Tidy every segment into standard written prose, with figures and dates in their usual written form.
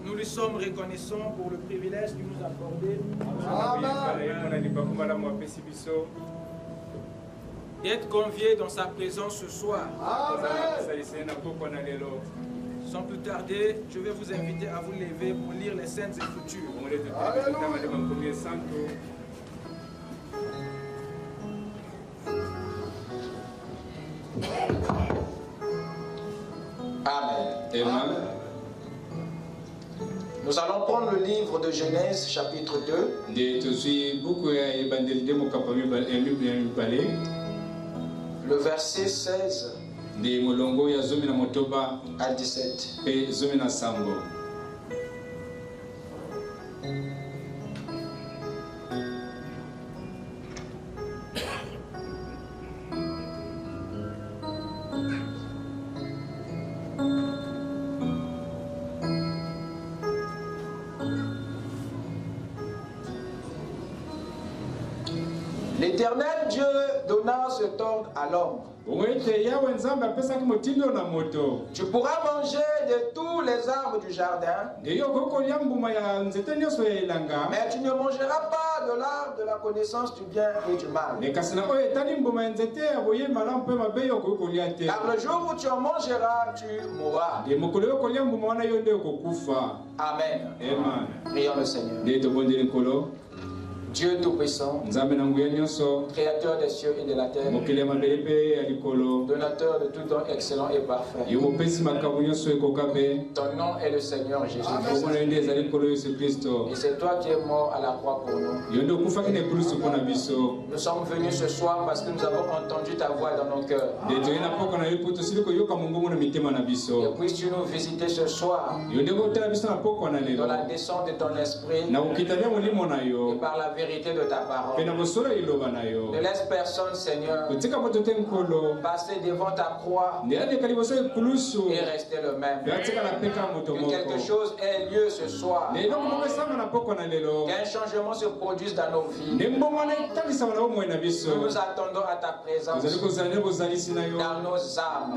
Nous lui sommes reconnaissants pour le privilège qu'il nous a accordé d'être conviés dans sa présence ce soir. Sans plus tarder, je vais vous inviter à vous lever pour lire les Saintes Écritures. Amen. Nous allons prendre le livre de Genèse, chapitre 2. Le verset 16 à 17. L'Éternel Dieu donna cet ordre à l'homme. Tu pourras manger de tous les arbres du jardin, mais tu ne mangeras pas de l'arbre de la connaissance du bien et du mal. Car le jour où tu en mangeras, tu mourras. Amen. Prions le Seigneur. Dieu Tout-Puissant, Créateur des cieux et de la terre, donateur de tout don excellent et parfait. Ton nom est le Seigneur Jésus-Christ. Et c'est toi qui es mort à la croix pour nous. Nous sommes venus ce soir parce que nous avons entendu ta voix dans nos cœurs. Et puisses-tu nous visiter ce soir dans la descente de ton esprit et par la vérité de ta parole. Ne laisse personne, Seigneur, passer devant ta croix et rester le même. Que quelque chose ait lieu ce soir. Qu'un changement se produise dans nos vies. Nous nous attendons à ta présence dans nos âmes.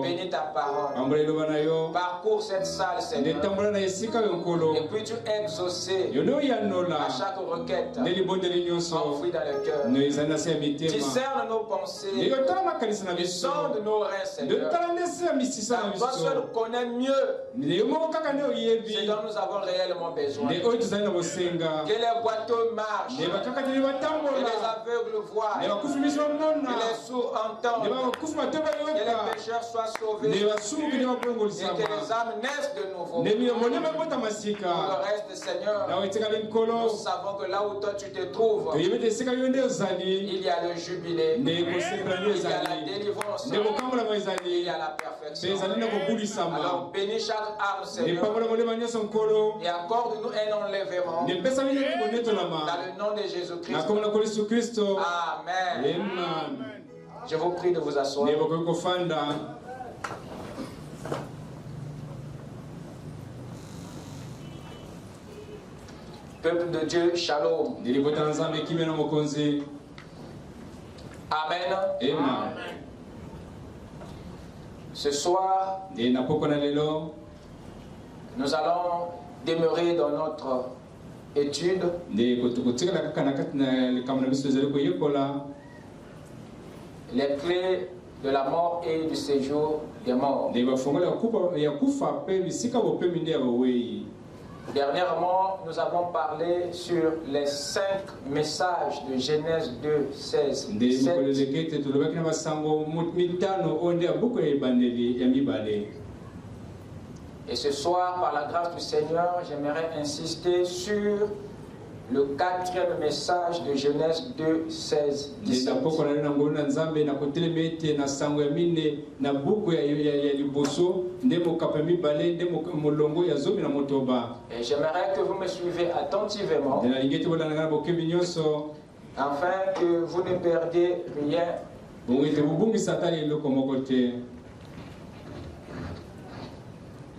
Bénis ta parole. Parcours cette salle, Seigneur. Et puis tu exaucer à chaque requête enfouie dans le cœur. Discerne nos pensées. Sonde nos reins, Seigneur. Toi seul connais mieux ce dont nous avons réellement besoin. Que les boiteux marchent, que les aveugles voient, que les sourds entendent, que les pécheurs soient sauvés et que les âmes naissent de nouveau. Pour le reste, Seigneur, nous savons que là où toi tu te trouves, il y a le jubilé, il y a la délivrance, il y a la perfection. Alors bénis chaque âme, Seigneur, et accorde-nous un enlèvement dans le nom de Jésus-Christ. Amen. Je vous prie de vous asseoir. Peuple de Dieu, shalom. Amen. Ce soir, nous allons demeurer dans notre étude les clés de la mort et du séjour des morts. Dernièrement, nous avons parlé sur les 5 messages de Genèse 2, 16, 17. Et ce soir, par la grâce du Seigneur, j'aimerais insister sur le 4e message de Genèse 2, 16, 17. Et j'aimerais que vous me suivez attentivement, afin que vous ne perdiez rien.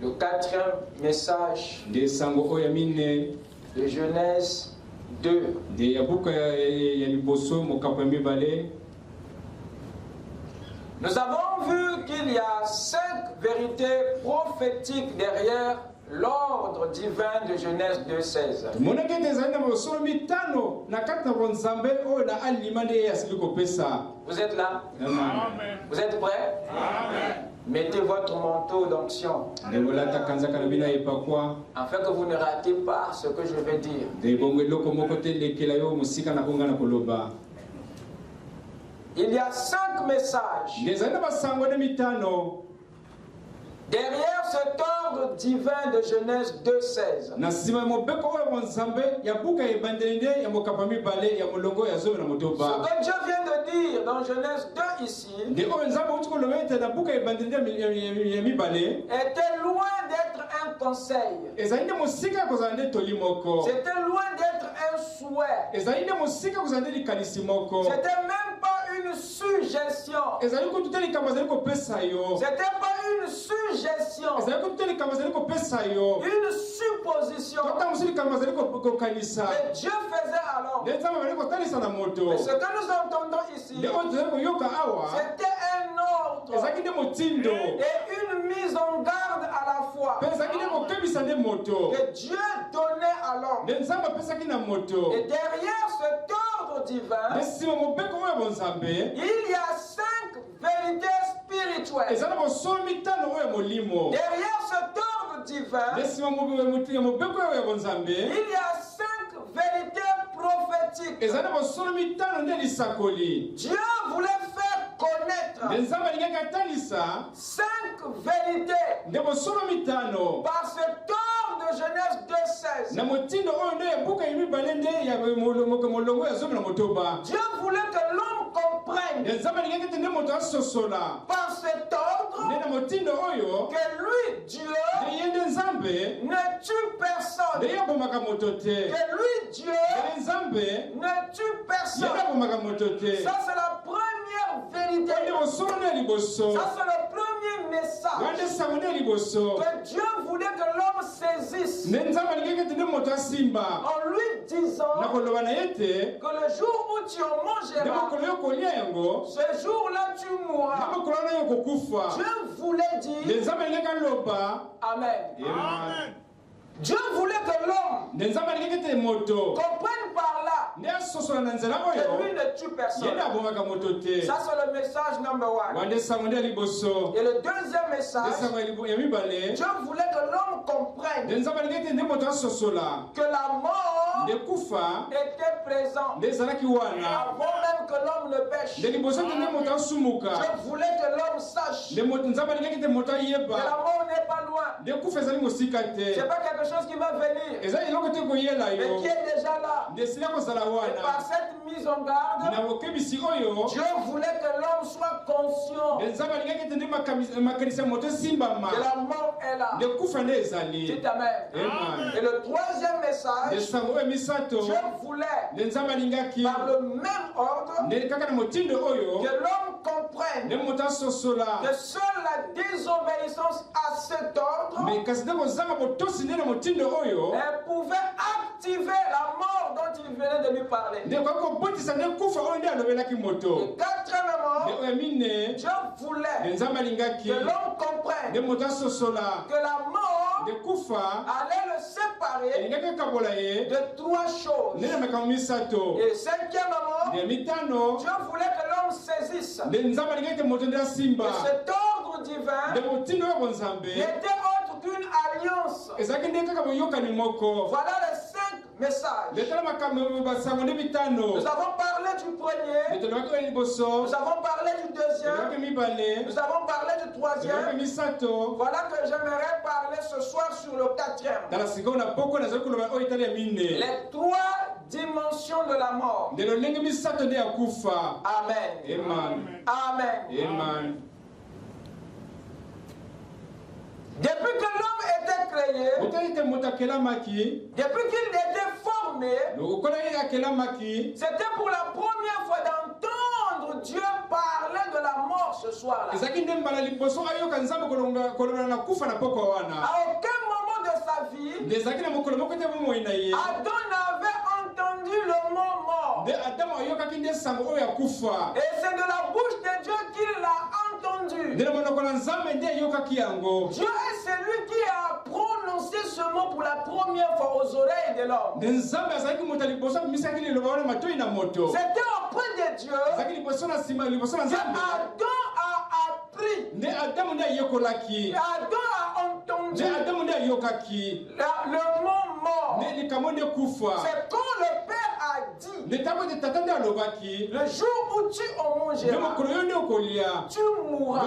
Le 4e message de Genèse 2. Nous avons vu qu'il y a 5 vérités prophétiques derrière l'ordre divin de Genèse 2.16. Vous êtes là? Amen. Vous êtes prêts? Amen. Mettez votre manteau d'onction afin que vous ne ratez pas ce que je vais dire. Il y a 5 messages derrière cet ordre divin de Genèse 2.16. Ce que Dieu vient de dire dans Genèse 2 ici était loin d'être un conseil. C'était loin d'être un souhait. C'était même pas une suggestion. C'était pas une suggestion. Une supposition. Mais Dieu faisait alors. Mais ce que nous entendons ici, c'était un ordre et une mise en garde à la fois que Dieu donnait alors. Et derrière cet ordre divin, il y a 5 vérités spirituelles. Derrière cet ordre divin, il y a 5 vérités prophétiques. Dieu voulait faire connaître 5 vérités par cet ordre de Genèse 2.16. Dieu voulait que l'homme comprenne par cet ordre que lui, Dieu, ne tue personne. Que lui, Dieu, ne tue personne. Ça, c'est la première vérité. Ça, c'est le premier message que Dieu voulait que l'homme saisisse en lui disant que le jour où tu en mangeras, ce jour-là tu mourras. Dieu voulait dire Amen. Amen. Dieu voulait que l'homme comprenne par là que lui ne tue personne. Ça, c'est le message number 1. Et le deuxième message, Dieu voulait que l'homme comprenne que la mort était présente avant même que l'homme ne pêche. Dieu voulait que l'homme sache que la mort n'est pas loin. C'est pas quelque chose qui va venir, mais qui est déjà là. Et par cette mise en garde, Dieu voulait que l'homme soit conscient que la mort est là. Dites Amen. Et le troisième message, Dieu voulait par le même ordre que l'homme comprenne que seule la désobéissance à cet ordre elle pouvait activer la mort dont il venait de lui parler. Et quatrièmement, Dieu voulait que l'homme comprenne que la mort allait le séparer de 3 choses. Et cinquièmement, Dieu voulait que l'homme saisisse que cet ordre divin n'était autre qu'une alliance Voilà les 5 messages. Nous avons parlé du premier. Nous avons parlé du deuxième. Nous avons parlé du troisième. Voilà que j'aimerais parler ce soir sur le quatrième. Les 3 dimensions de la mort. Amen. Amen. Amen. Depuis que l'homme était créé, depuis qu'il était formé, c'était pour la première fois d'entendre Dieu parler de la mort ce soir-là. À aucun moment de sa vie, Adam n'avait entendu le mot mort. Et c'est de la bouche de Dieu qu'il l'a entendu. Dieu est celui qui a prononcé ce mot pour la première fois aux oreilles de l'homme. C'était auprès de Dieu que Adam a appris. Adam a entendu le mot mort. C'est quand le Père a dit, le jour où tu en mangeras, tu mourras.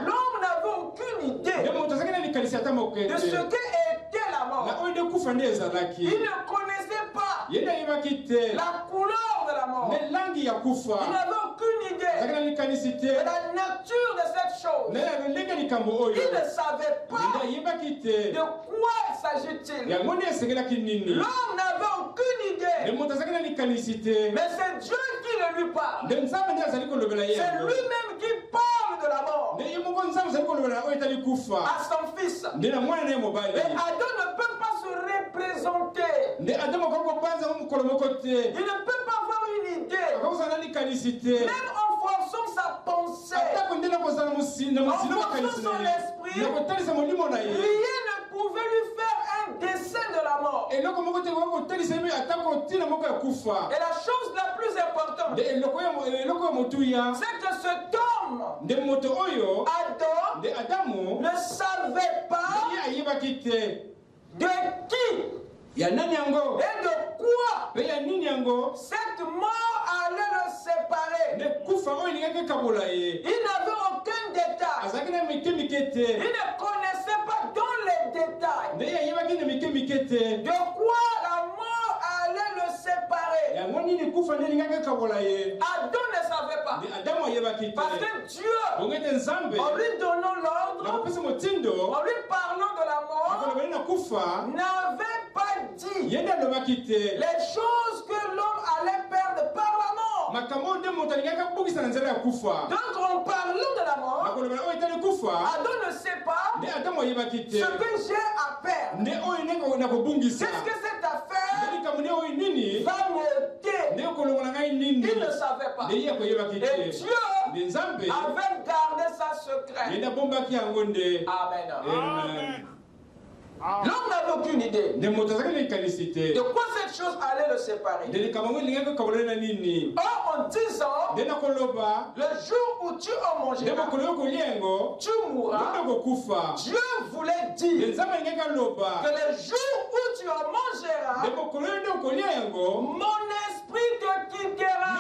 L'homme n'avait aucune idée de ce qu'était la mort. Il ne connaissait pas la couleur de la mort. Il n'avait aucune idée de la nature de cette chose. Il ne savait pas de quoi s'agit-il. L'homme n'avait aucune idée. Mais c'est Dieu qui le lui parle. C'est lui-même qui parle de la mort à son fils. Mais Adam ne peut pas se représenter. Il ne peut pas avoir une idée. Même en forçant sa pensée, en forçant son esprit, rien ne pouvait lui faire un dessin de la mort. Et la chose la plus importante, c'est que cet homme, Adam, ne savait pas de qui et de quoi cette mort allait le séparer. Il n'avait aucun détail. Il ne connaissait pas dans les détails de quoi la mort allait le séparer. Adam ne savait pas. Parce que Dieu, en lui donnant l'ordre, en lui parlant de la mort, n'avait pas dit les choses que l'homme allait perdre par la mort. Donc en parlant de la mort, Adam ne sait pas ce que j'ai à perdre. Qu'est-ce que cette affaire va m'ôter? Il ne savait pas. Et Dieu avait gardé ça secret. Amen. L'homme n'avait aucune idée de quoi cette chose allait le séparer. Or, en disant, le jour où tu en mangeras, tu mourras, Dieu voulait dire que le jour où tu en mangeras, mon esprit te quittera.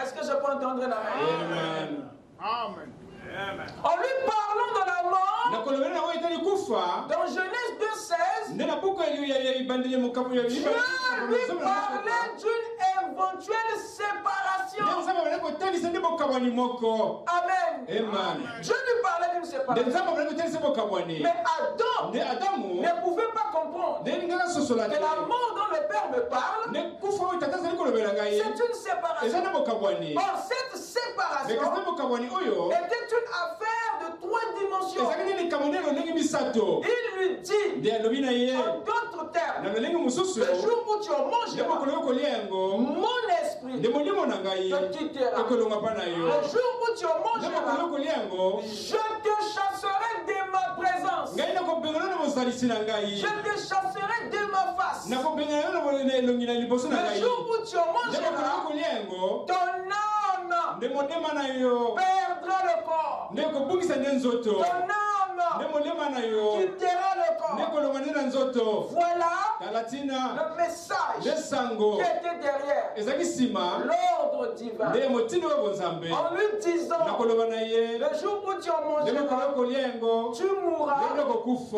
Est-ce que je peux entendre la main? Amen. En lui parlant de la mort, dans Genèse 2:16, Dieu lui parlait d'une éventuelle séparation. Amen. Dieu lui parlait d'une séparation. Mais Adam ne pouvait pas comprendre que la mort dont le Père me parle, c'est une séparation. Or, cette séparation était une affaire de 3 dimensions. Il lui dit, en d'autres termes, le jour où tu en mangeras, mon esprit te quittera. Le jour où tu en mangeras, je te chasserai de ma présence. Je te chasserai de ma face. Le jour où tu en mangeras, ton âme perdra le corps. Ton âme quittera le corps. Voilà le message qui était derrière l'ordre divin. En lui disant, le jour où tu en mangeras, tu mourras.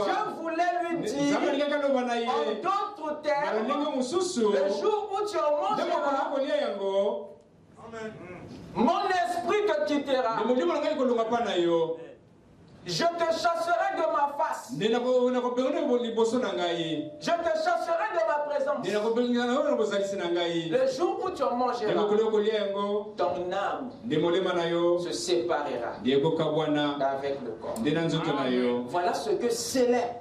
Je voulais lui dire, en d'autres termes, le jour où tu en mangeras, mon esprit te quittera. Je te chasserai de ma face. Je te chasserai de ma présence. Le jour où tu en mangeras, ton âme se séparera d'avec le corps. Voilà ce que scellait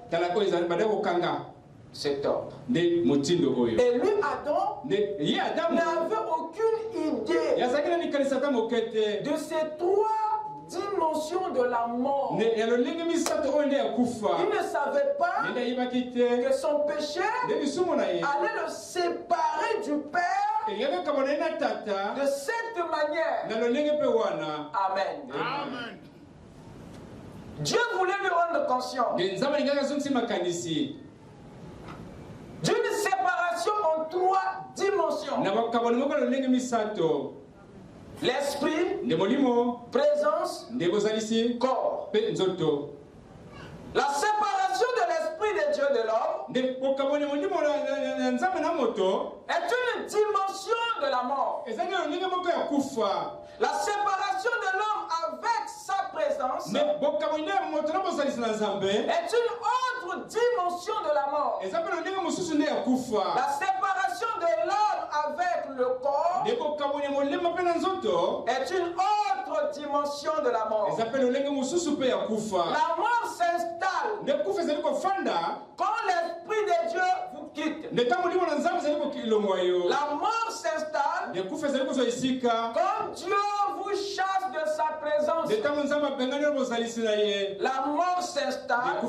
cet ordre. Et lui, Adam, n'avait aucune idée de ces trois dimension de la mort. Il ne savait pas que son péché allait le séparer du Père de cette manière. Amen. Amen. Dieu voulait lui rendre conscient d'une séparation en trois dimensions. L'esprit, présence, corps. La séparation de l'esprit de Dieu de l'homme est une dimension de la mort. La séparation de l'homme avec sa présence est une autre dimension de la mort. La séparation de l'homme avec le corps est une autre dimension de la mort. La mort s'installe quand l'Esprit de Dieu vous quitte. La mort s'installe quand Dieu vous chasse de sa présence. La mort s'installe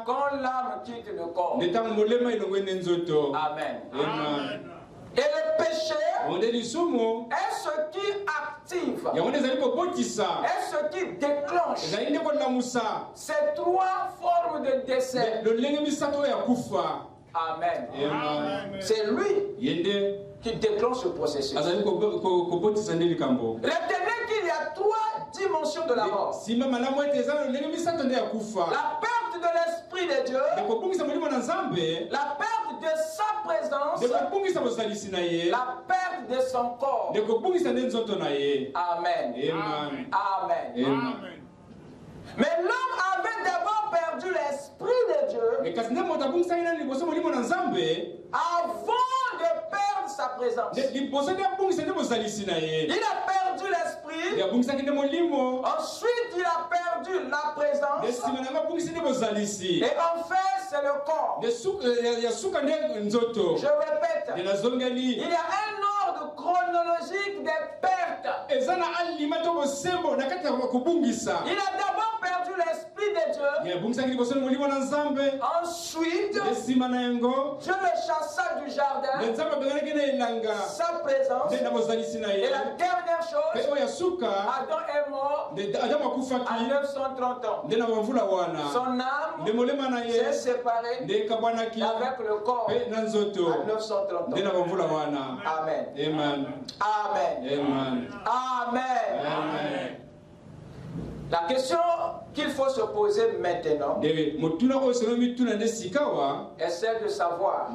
quand l'âme quitte le corps. Amen. Amen. Et le péché est ce qui active, est ce qui déclenche ces trois formes de décès. Amen. C'est lui qui déclenche ce processus. Retenez qu'il y a trois dimensions de la mort. La perte de l'Esprit de Dieu, la perte de sa présence, la perte de son corps. Amen. Amen. Amen. Mais l'homme avait d'abord perdu l'Esprit de Dieu avant de perdre sa présence. Il a perdu l'Esprit, ensuite il a perdu la présence, et enfin c'est le corps. Je répète, il y a un ordre chronologique des pertes. Il a d'abord perdu l'Esprit de Dieu. Ensuite, Dieu le chassa du jardin, sa présence. Et la dernière chose, Adam est mort à 930 ans. Son âme s'est séparée avec le corps à 930 ans. Amen. Amen. Amen. Amen. La question qu'il faut se poser maintenant est celle de savoir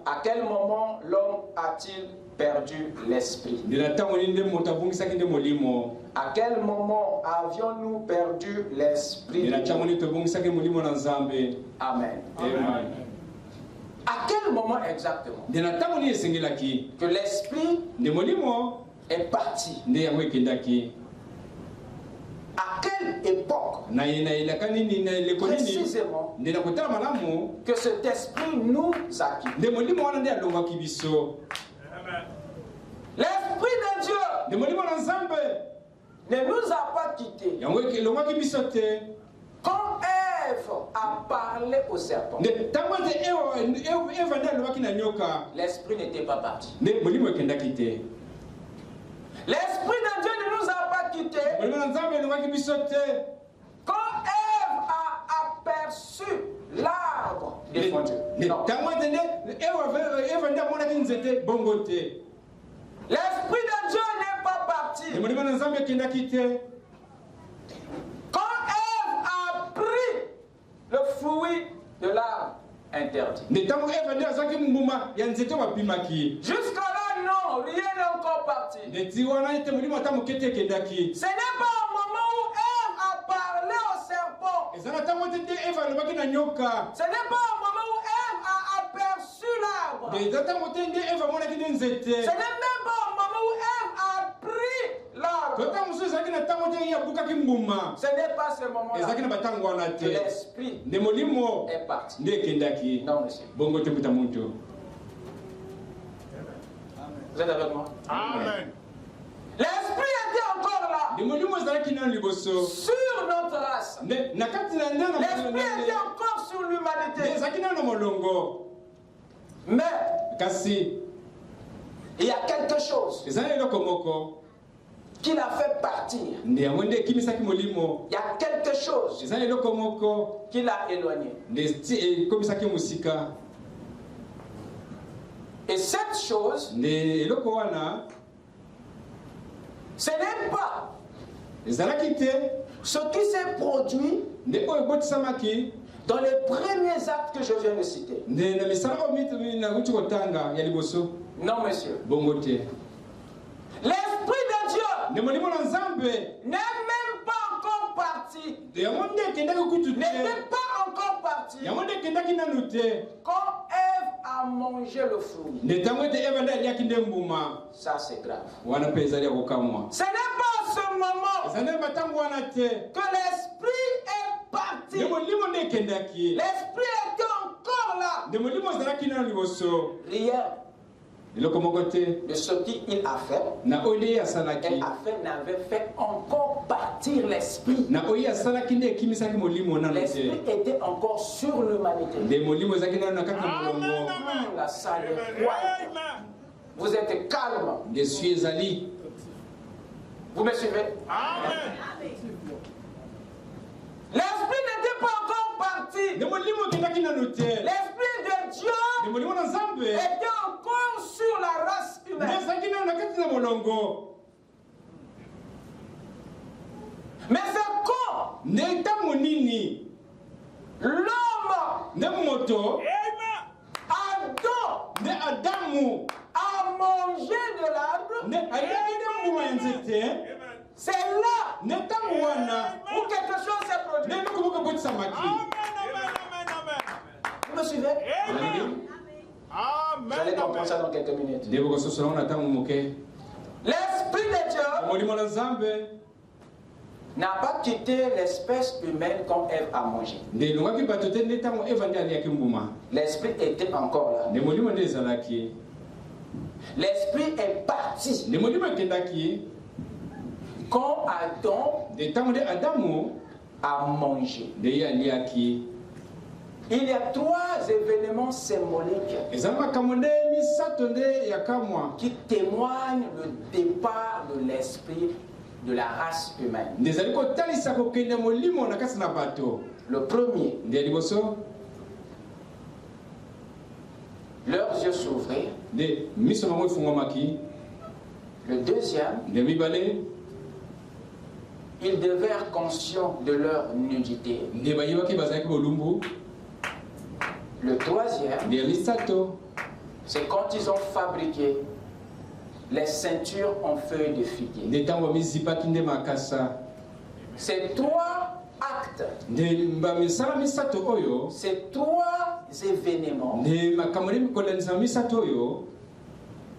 à quel moment l'homme a-t-il perdu l'esprit? À quel moment avions-nous perdu l'esprit? Amen. Amen. À quel moment exactement que l'esprit est parti? À quelle époque précisément que cet esprit nous a quittés? L'Esprit de Dieu ne nous a pas quittés quand Ève a parlé au serpent. L'Esprit n'était pas parti. L'Esprit de Dieu ne nous a pas quittés quand défendu. Non. L'Esprit de Dieu n'est pas parti. Quand Ève a pris le fruit de l'arbre interdit. Jusqu'à là, non, rien n'est encore parti. Ce n'est pas au moment où Ève a parlé au serpent. Ce n'est pas au moment où Ève a aperçu l'arbre. Ce n'est même pas au moment où Ève a pris l'arbre. Ce n'est pas ce moment-là que l'esprit est parti. Non, monsieur. Vous êtes avec moi? Amen. L'esprit était encore là. Sur notre race. L'esprit était encore sur l'humanité. Mais il y a quelque chose qui l'a fait partir. Il y a quelque chose qui l'a éloigné. Et cette chose, ce n'est pas ce qui s'est produit dans les premiers actes que je viens de citer. Non, monsieur. L'Esprit de Dieu n'est même pas encore parti. N'était pas encore parti. Quand Ève a mangé le fruit. Ça, c'est grave. Ce n'est pas à ce moment que l'Esprit est parti. L'Esprit était encore là. Rien de ce qu'il a fait, n'avait fait encore partir l'esprit. L'esprit était encore sur l'humanité. La salle est froide. Vous êtes calme. Vous me suivez? L'esprit n'était pas encore parti. L'esprit de Dieu était encore sur la race humaine. Mais c'est quand l'homme, Adam, a mangé de l'arbre, c'est là où quelque chose s'est produit. Vous me suivez? Vous allez comprendre ça dans quelques minutes. L'Esprit de Dieu n'a pas quitté l'espèce humaine quand Ève a mangé. L'Esprit était encore là. L'Esprit est parti quand Adam a mangé. Il y a trois événements symboliques qui témoignent le départ de l'esprit de la race humaine. Le premier, leurs yeux s'ouvrirent. Le deuxième, ils devinrent conscients de leur nudité. Le troisième, c'est quand ils ont fabriqué les ceintures en feuilles de figuier. Ces trois actes, ces trois événements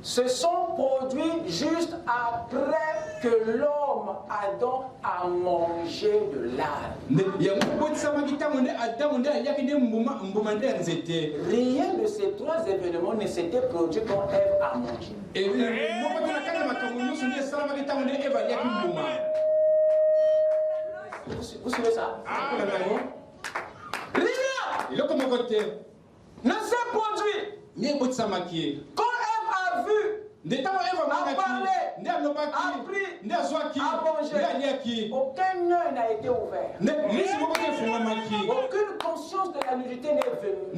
se sont produits juste après que l'homme, Adam, a mangé de l'arbre. Rien de ces trois événements ne s'était produit quand Ève a mangé. Vous suivez ça? Rien ne s'est produit. Quand Ève a vu, a parlé, a pris, a mangé, aucun œil n'a été ouvert. Aucune conscience connaissance de la nudité n'est venue.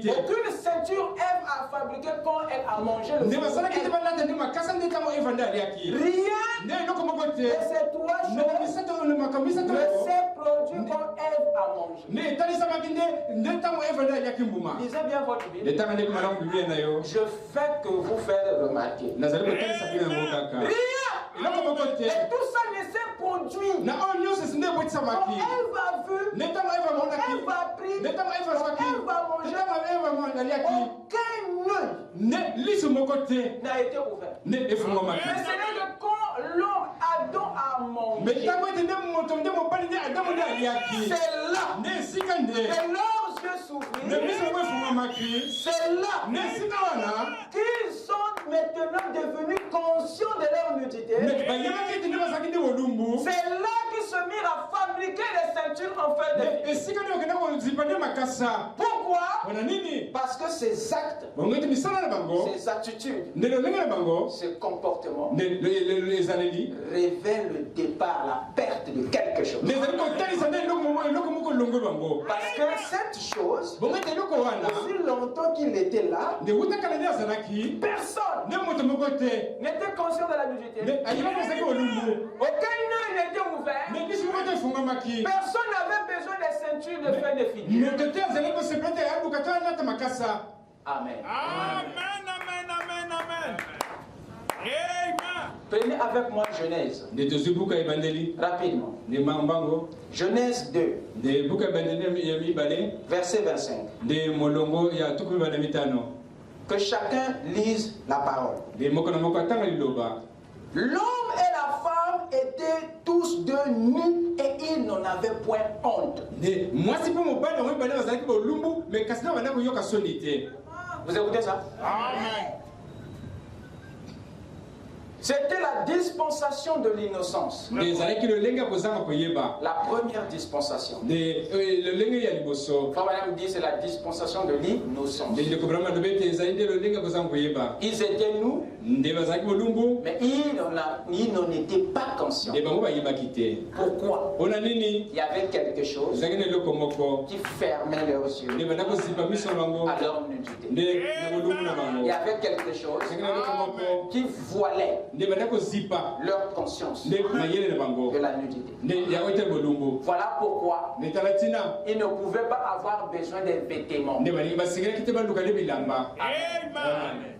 Aucune ceinture Ève a fabriqué quand elle a mangé le fruit. Rien de ces trois choses ne s'est produit quand Ève a mangé. Lisez bien votre Bible. Je fais que vous faites remarquer. Rien. Et tout ça ne s'est produit. Quand Ève a vu, Ève a pris, Ève a mangé, aucun œil n'a été ouvert. Mais ce n'est que quand l'homme Adam a mangé, c'est là que leurs yeux s'ouvrirent. C'est là qu'ils sont maintenant devenus conscients de leur nudité. C'est là qu'ils se mirent à fabriquer des ceintures en fer de vie. Pourquoi? Parce que ces actes, ces attitudes, ces comportements révèlent le départ, la perte de quelque chose. Parce que cette chose, aussi longtemps qu'il était là, personne n'était conscient de la nudité. Aucun œil n'était ouvert. Personne n'avait besoin des ceintures de fer de figure. Amen. Prenez avec moi Genèse. Rapidement. Genèse 2. Verset 25. Que chacun lise la parole. L'homme et la femme étaient tous deux nus et ils n'en avaient point honte. Vous écoutez ça? Amen. C'était la dispensation de l'innocence. La première dispensation. Frère Madame dit c'est la dispensation de l'innocence. Ils étaient nus, mais ils n'en étaient pas conscients. Pourquoi? Il y avait quelque chose qui fermait leurs yeux à leur nudité. Il y avait quelque chose qui voilait leur conscience de la nudité. Voilà pourquoi ils ne pouvaient pas avoir besoin des vêtements.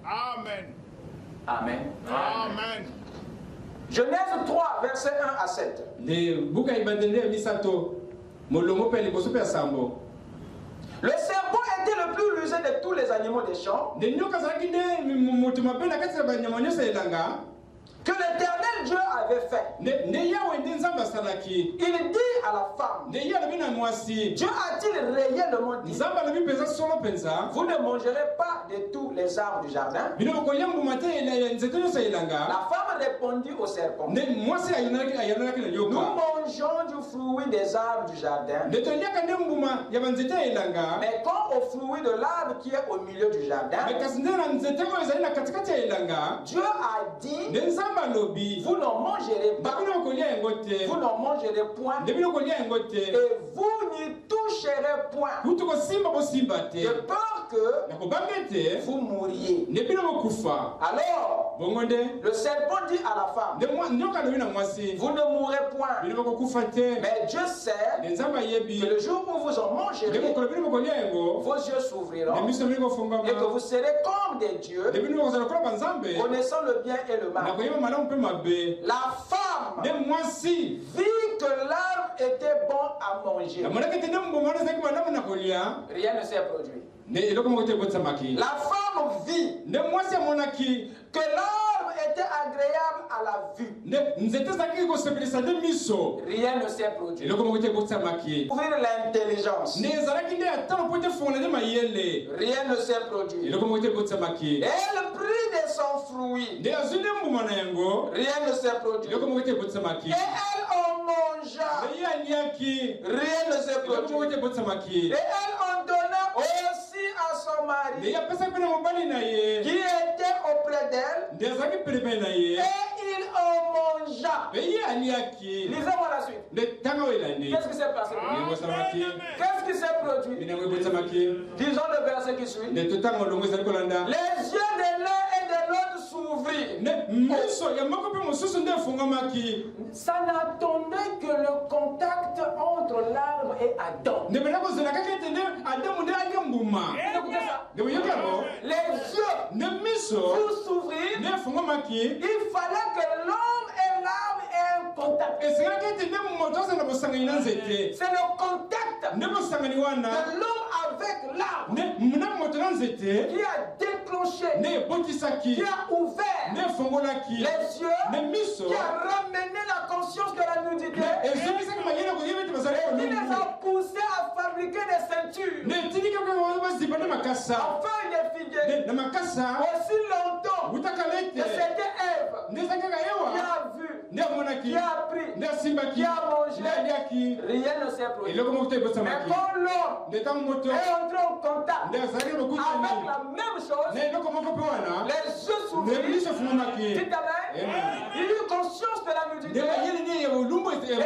Amen. Amen. Genèse 3, verset 1 à 7. Le serpent était le plus rusé de tous les animaux des champs que l'Éternel Dieu avait fait. Il dit à la femme, Dieu a-t-il réellement dit, vous ne mangerez pas de tous les arbres du jardin? La femme répondit au serpent, nous mangeons du fruit des arbres du jardin, mais quand au fruit de l'arbre qui est au milieu du jardin, Dieu a dit, vous n'en mangerez pas, vous n'en mangerez point, et vous n'y toucherez point, de peur que vous mouriez. Alors, le serpent dit à la femme, vous ne mourrez point, mais Dieu sait que le jour où vous en mangerez, vos yeux s'ouvriront et que vous serez comme des dieux, connaissant le bien et le mal. La femme vit que l'arbre était bon à manger. Rien ne s'est produit. La femme vit que l'arbre était agréable à la vue. Rien ne s'est produit. Ouvrir l'intelligence. Rien ne s'est produit. Et elle prit de son fruit. Rien ne s'est produit. Et elle en mangea. Rien ne s'est produit. Et elle en donna aussi à son mari qui était auprès près d'elle et il en mangea. Lisez-moi la suite. Qu'est-ce qui s'est passé? Qu'est-ce qui s'est produit? Disons le verset qui suit. Les yeux de l'un et de l'autre s'ouvrirent. Ça n'attendait que le contact entre l'arbre et Adam. Écoutez ça. Les yeux pour s'ouvrir, il fallait que l'homme et l'arbre aient un contact. C'est le contact de l'homme avec l'arbre qui a déclenché, qui a ouvert les yeux, qui a ramené la conscience de la nudité et qui les a poussés à fabriquer des ceintures en feuilles de figuier. Aussi longtemps que c'était Ève qui a vu, qui a appris, qui a mangé, rien ne s'est produit. Mais quand l'homme est entré en contact avec la même chose, les yeux s'ouvrirent, dit amen, il eut conscience de la nudité et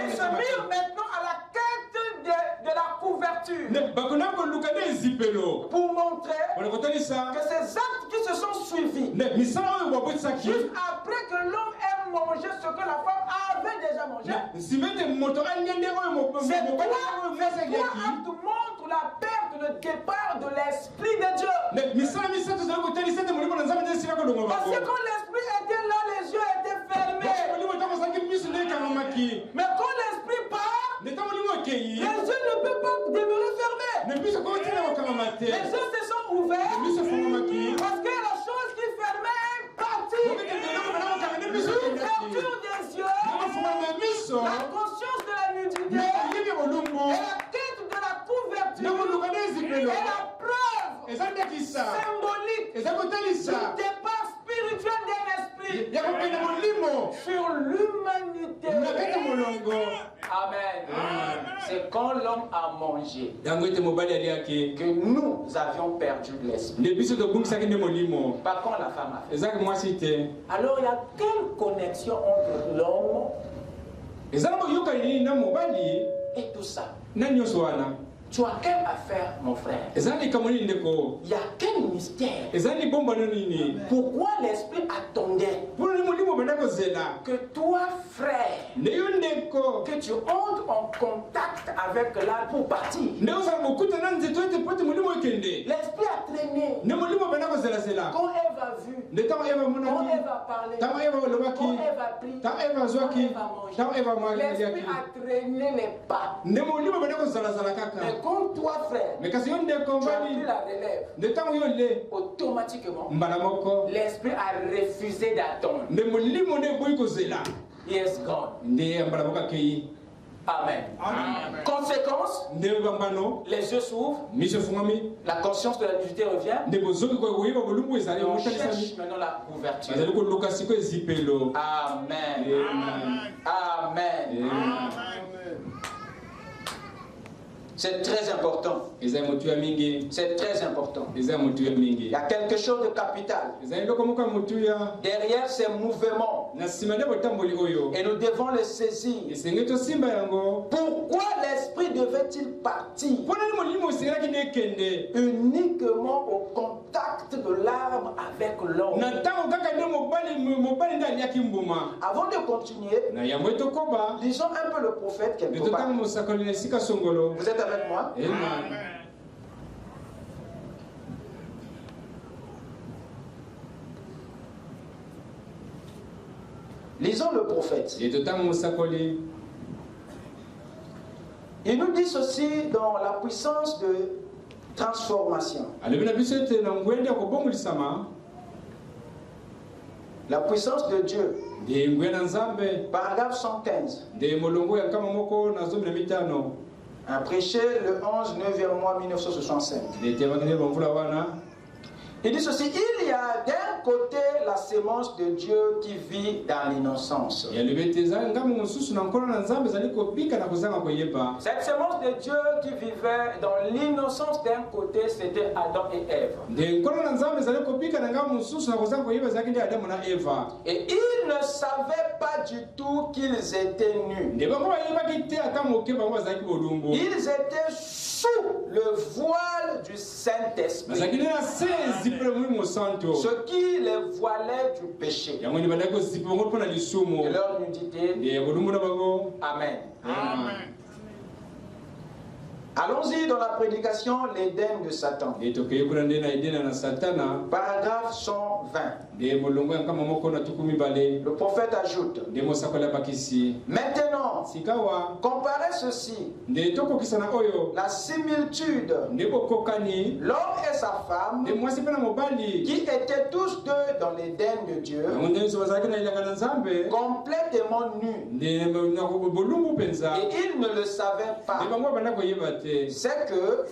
ils se mirent maintenant à la quête de la couverture pour montrer que ces actes qui se sont suivis juste après que l'homme ait mangé ce que la femme avait déjà mangé. Ces trois actes montrent la perte, le départ de l'Esprit de Dieu. Parce que quand l'Esprit était là, les yeux étaient fermés. Mais quand l'Esprit part, les yeux ne peuvent pas demeurer fermés. Les yeux se sont ouverts parce que la chose qui fermait est partie. L'ouverture des yeux, la conscience de la nudité et la quête de la couverture est la preuve symbolique du départ spirituel d'un esprit sur l'humanité. Amen. C'est quand l'homme a mangé que nous avions perdu l'esprit. Pas quand la femme a fait. Alors il y a quelle connexion entre l'homme et tout ça? Tu as quelle affaire, mon frère? Il y a quel mystère? Pourquoi l'Esprit attendait que toi, frère, que tu entres en contact avec l'arbre pour partir? L'Esprit a traîné. Quand Ève a vu, quand Ève a parlé, quand Ève a pris, quand Ève a mangé, l'Esprit a traîné les pas. Mais quand toi, frère, tu as pris la relève, automatiquement, l'Esprit a refusé d'attendre. He is gone. Amen. Amen. Conséquence, les yeux s'ouvrent, la conscience de la nudité revient, et on cherche maintenant la couverture. Amen. Amen. Amen. C'est très important. C'est très important. Il y a quelque chose de capital derrière ces mouvements. Et nous devons le saisir. Pourquoi l'Esprit devait-il partir uniquement au contact de l'arbre avec l'homme? Avant de continuer, lisons un peu le prophète quelque part. Vous êtes avec moi? Amen. Lisons le prophète. Il nous dit ceci dans la puissance de transformation. La puissance de Dieu. Paragraphe 115. A prêché le 11 9e mois 1965. Il dit ceci, il y a d'un côté la sémence de Dieu qui vit dans l'innocence. Cette sémence de Dieu qui vivait dans l'innocence d'un côté, c'était Adam et Ève. Et ils ne savaient pas du tout qu'ils étaient nus. Ils étaient sous le voile du Saint-Esprit. Ce qui les voilait du péché. De leur nudité. Amen. Amen. Allons-y dans la prédication, l'Éden de Satan. Paragraphe 120. Le prophète ajoute. Maintenant, comparez ceci. La similitude. L'homme et sa femme, qui étaient tous deux dans l'Éden de Dieu, complètement nus. Et ils ne le savaient pas. C'est que,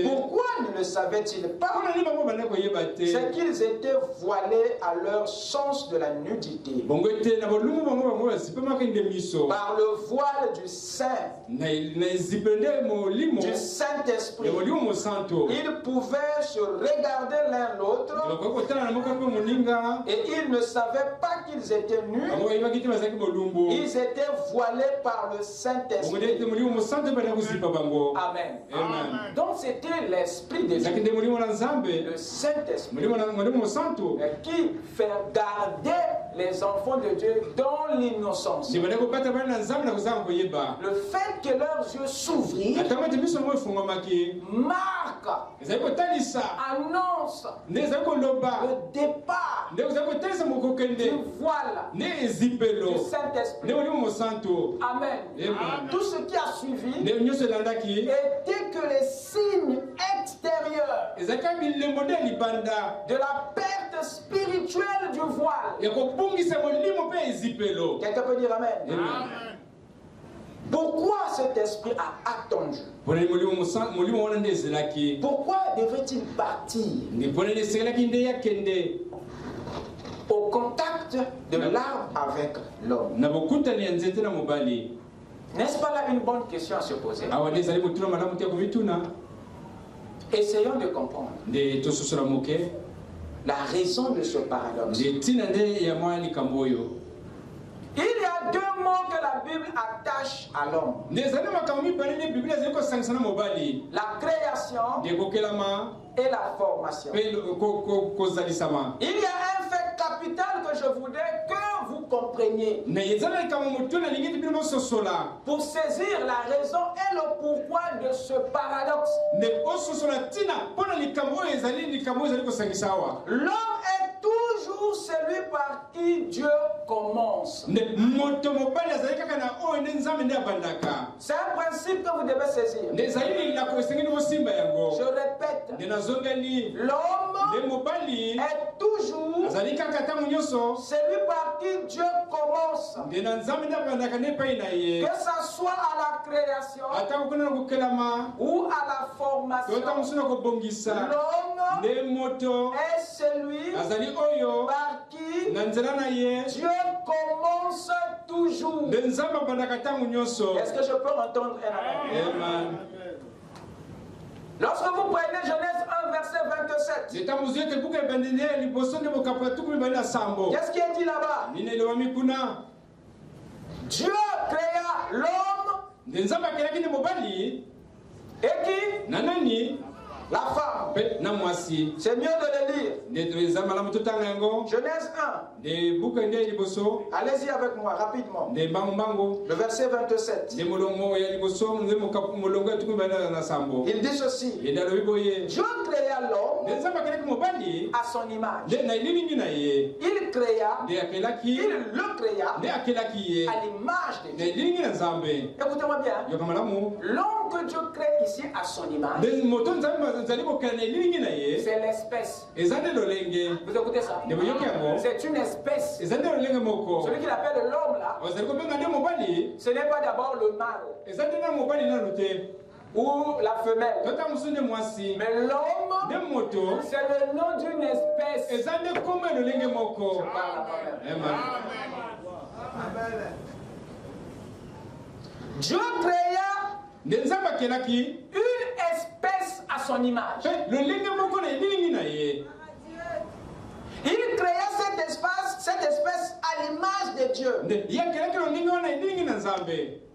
pourquoi ne le savaient-ils pas? C'est qu'ils étaient voilés à leur sens de la nudité par le voile du Saint, du Saint-Esprit. Ils pouvaient se regarder l'un l'autre et ils ne savaient pas qu'ils étaient nus. Ils étaient voilés par le Saint-Esprit. Amen. Amen. Donc c'était l'Esprit de Dieu, le Saint-Esprit, qui fait garder les enfants de Dieu dans l'innocence. Le fait que leurs yeux s'ouvrent marque, annonce le départ du voile du Saint-Esprit. Amen. Tout ce qui a suivi était que les signes extérieurs de la perte spirituelle du voile. Quelqu'un peut dire Amen. Amen. Pourquoi cet esprit a attendu? Pourquoi devrait-il partir au contact de l'arbre avec l'homme? N'est-ce pas là une bonne question à se poser? Essayons de comprendre la raison de ce paradoxe. Il y a deux mots que la Bible attache à l'homme. La création et la formation. Il y a un fait capital que je voudrais que vous compreniez pour saisir la raison et le pourquoi de ce paradoxe. L'homme est toujours celui par qui Dieu commence. C'est un principe que vous devez saisir. Je répète, l'homme est toujours celui par qui Dieu commence. Que ce soit à la création ou à la formation, l'homme est celui par qui Dieu commence toujours. Est-ce que je peux entendre un amen? Lorsque vous prenez Genèse 1, verset 27, qu'est-ce qui est dit là-bas? Dieu créa l'homme et qui? La femme. C'est mieux de le lire. Genèse 1. Allez-y avec moi rapidement. Le verset 27. Il dit ceci. Dieu créa l'homme à son image. Il le créa à l'image de Dieu. Écoutez-moi bien. L'homme que Dieu crée ici à son image, c'est l'espèce. Vous écoutez ça? C'est une espèce. Celui qu'il appelle l'homme là, ce n'est pas d'abord le mâle. ou la femelle. Mais l'homme, c'est le nom d'une espèce. Dieu créa une espèce à son image. Il créa cette espèce à l'image de Dieu.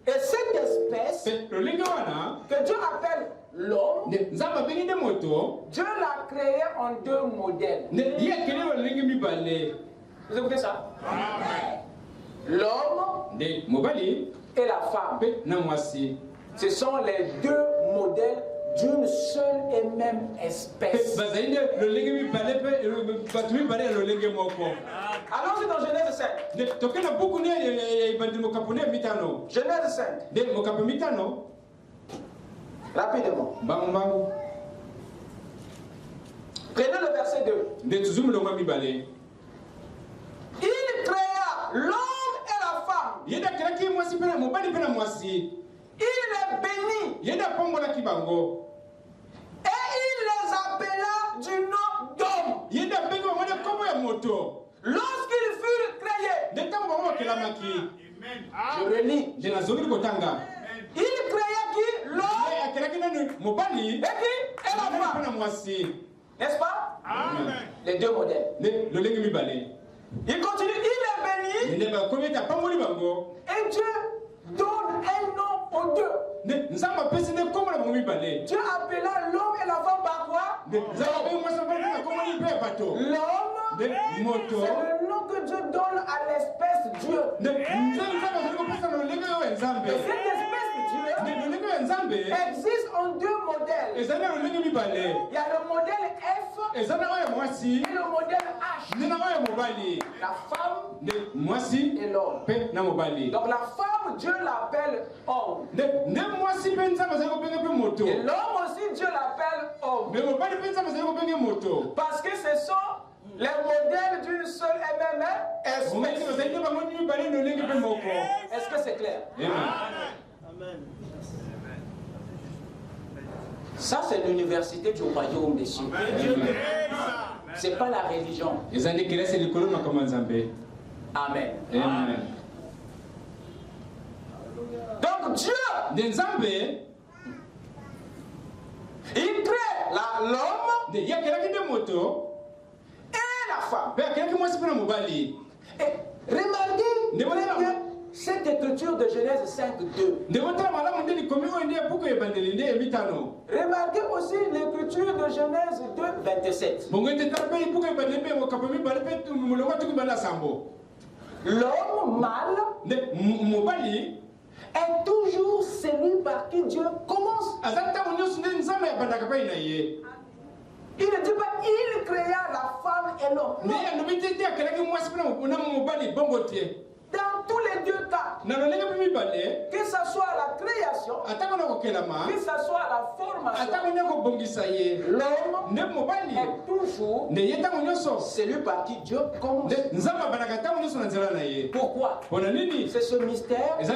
Et cette espèce que Dieu appelle l'homme, Dieu l'a créé en deux modèles. Vous écoutez ça? L'homme et la femme. Ce sont les deux modèles d'une seule et même espèce. Allons-y dans Genèse 5. Genèse 5. Rapidement. Prenez le verset 2. Il créa l'homme et la femme. Il les bénit. Et il les appela du nom d'homme. Lorsqu'ils furent créés, je relis. Il créa qui? L'homme et qui? Et la femme. N'est-ce pas? Amen. Les deux modèles. Il continue, il les bénit. Et Dieu donne un nom aux deux. Dieu appela l'homme et la femme par quoi? L'homme, c'est le nom que Dieu donne à l'espèce Dieu. Et cette espèce Dieu existe en deux modèles. Il y a le modèle F et le modèle H. La femme et l'homme. Donc la femme, Dieu l'appelle homme. Et l'homme aussi, Dieu l'appelle homme. Parce que ce sont les modèles d'une seule et même espèce. Est-ce que c'est clair? Amen. Ça, c'est l'université du royaume des cieux. C'est pas la religion. Amen. Amen. Donc Dieu, il crée l'homme et la femme. Et remarquez cette écriture de Genèse 5.2. Remarquez aussi l'écriture de Genèse 2.27. L'homme mâle est toujours celui par qui Dieu commence. Il ne dit pas il créa la femme et l'homme. Dans tous les deux cas, que ce soit la création, que ce soit la formation, l'homme est toujours celui par qui Dieu commence. Pourquoi? C'est ce mystère qui va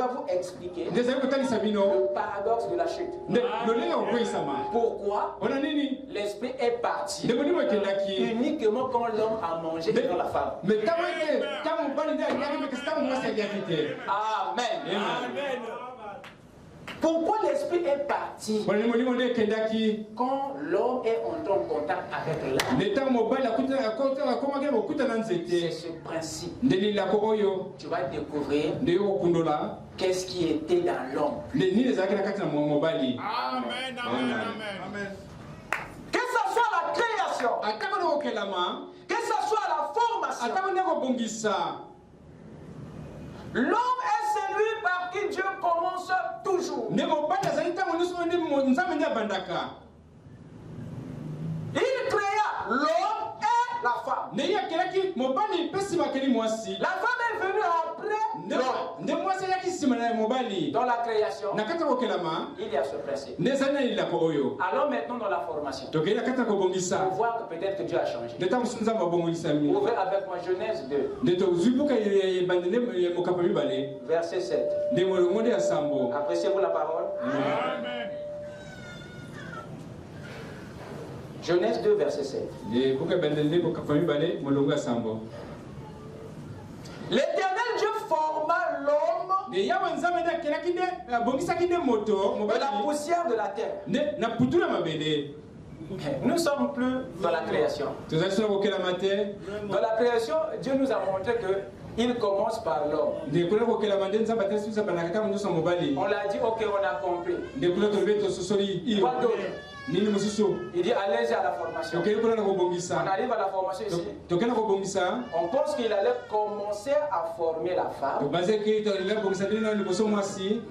vous expliquer le paradoxe de la chute. Pourquoi l'esprit est parti uniquement quand l'homme a mangé dans la femme. Amen. Pourquoi l'esprit est parti quand l'homme est entré en contact avec l'âme? C'est ce principe. Tu vas découvrir qu'est-ce qui était dans l'homme. Amen. Que ce soit la création, que ce soit la formation, l'homme est celui par qui Dieu commence toujours. Il créa l'homme et la femme. La femme est venue après Dans la création, il y a ce principe. Allons maintenant dans la formation. Pour voir que peut-être que Dieu a changé. Ouvrez avec moi Genèse 2. Verset 7. Appréciez-vous la parole? Amen. Genèse 2, verset 7. L'Éternel Dieu forma l'homme de la poussière de la terre. Nous ne sommes plus dans la création. Dans la création, Dieu nous a montré que il commence par l'homme. On l'a dit, ok, on a compris. Quoi d'autre? Il dit allez à la formation. On arrive à la formation ici. On pense qu'il allait commencer à former la femme.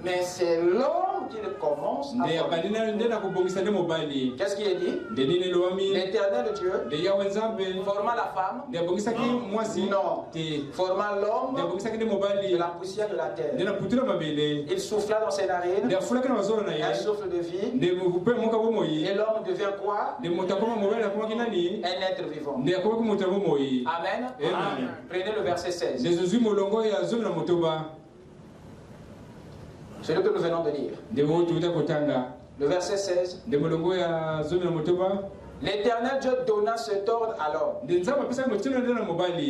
Mais c'est l'homme qui commence à former. Qu'est-ce qu'il est dit? L'Éternel Dieu forma la femme. Non. Forma l'homme de la poussière de la terre. Il souffla dans ses narines un souffle de vie. Et l'homme devient quoi? Un être vivant. Amen. Amen. Prenez le verset 16. C'est ce que nous venons de lire. Le verset 16. L'Éternel Dieu donna cet ordre à l'homme.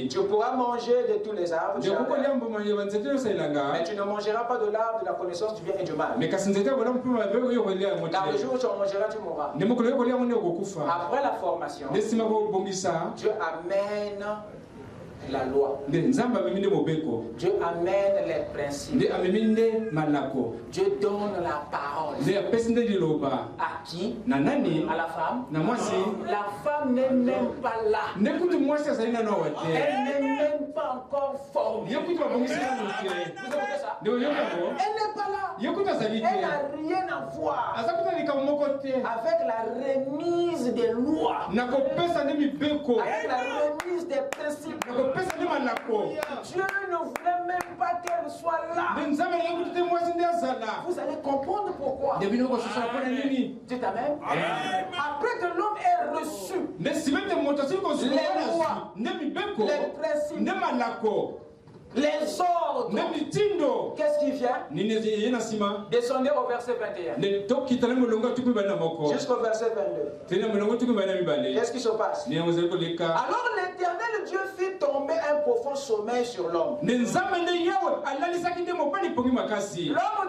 Tu pourras manger de tous les arbres, mais tu ne mangeras pas de l'arbre de la connaissance du bien et du mal. Car le jour où tu en mangeras, tu mourras. Après la formation, Dieu amène la loi. Dieu amène les principes. Dieu donne la parole. À qui? À la femme. La femme n'est même pas là. Elle n'est même pas encore formée. Vous écoutez ça? Elle n'est pas là. Elle n'a rien à voir avec la remise des lois, avec la remise des principes. Dieu ne voulait même pas qu'elle soit là. Vous allez comprendre pourquoi. Dites amen. Après que l'homme ait reçu les lois, les principes, les ordres, qu'est-ce qui vient? Descendez au verset 21 jusqu'au verset 22. Qu'est-ce qui se passe? Alors l'Éternel Dieu fit tomber un profond sommeil sur l'homme. L'homme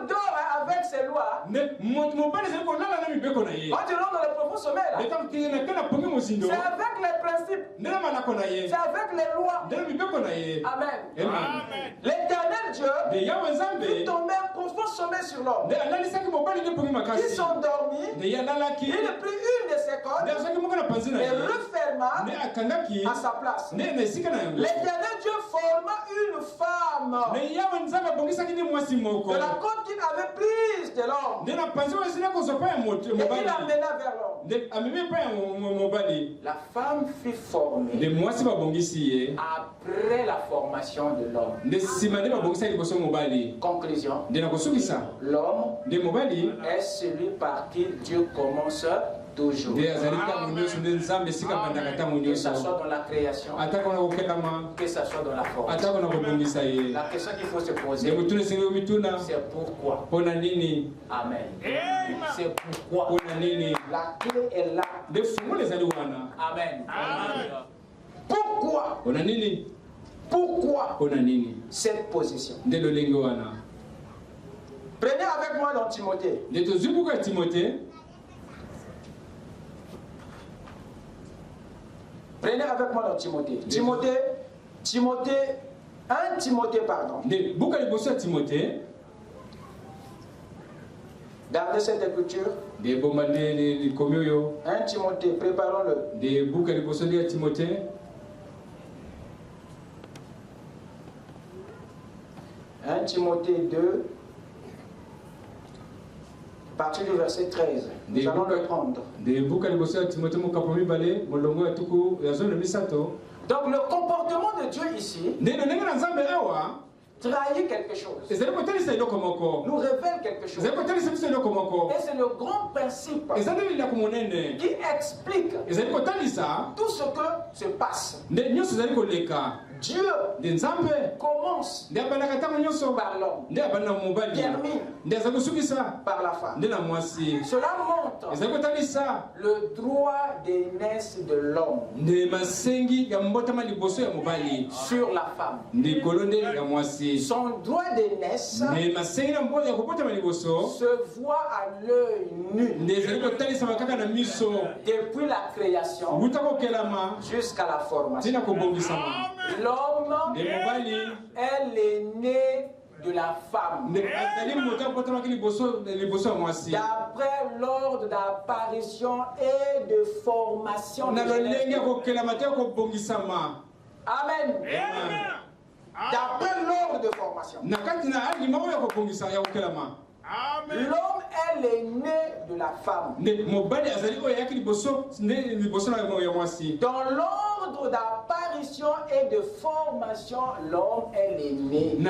dort avec ses lois. Quand tu rentres dans le profond sommeil, c'est avec les principes, c'est avec les lois. Amen. L'Éternel Dieu fit tomber un profond sommeil sur l'homme. Ils sont dormis. Il prit une de ses cordes et referma à sa place. L'Éternel Dieu forma une femme de la côte qu'il avait prise de l'homme. Et il l'amena vers l'homme. La femme fut formée après la formation de l'homme. Conclusion. L'homme est celui par qui Dieu commence toujours. Que ça soit dans la création, que ça soit dans la formation. La question qu'il faut se poser, c'est pourquoi. Amen. C'est pourquoi. La clé est là. Amen. Pourquoi? Pourquoi cette position? Prenez avec moi dans Timothée. Prenez avec moi dans Timothée. Timothée, 1 Timothée, pardon. Gardez cette écriture. 1 Timothée, préparons-le. 1 Timothée 2, à partir du verset 13. Nous allons le prendre. Donc le comportement de Dieu ici trahit quelque chose. Nous Révèle quelque chose. Et c'est le grand principe qui explique tout ce que se passe. Dieu commence par l'homme, termine par la femme. Cela montre le droit d'aînesse de l'homme sur la femme. Son droit d'aînesse se voit à l'œil nu depuis la création jusqu'à la formation. L'homme est l'aîné de la femme. D'après l'ordre d'apparition et de formation. Amen. D'après l'ordre de formation. L'homme est l'aîné de la femme. Dans l'ordre d'apparition et de formation, l'homme est l'aîné. C'est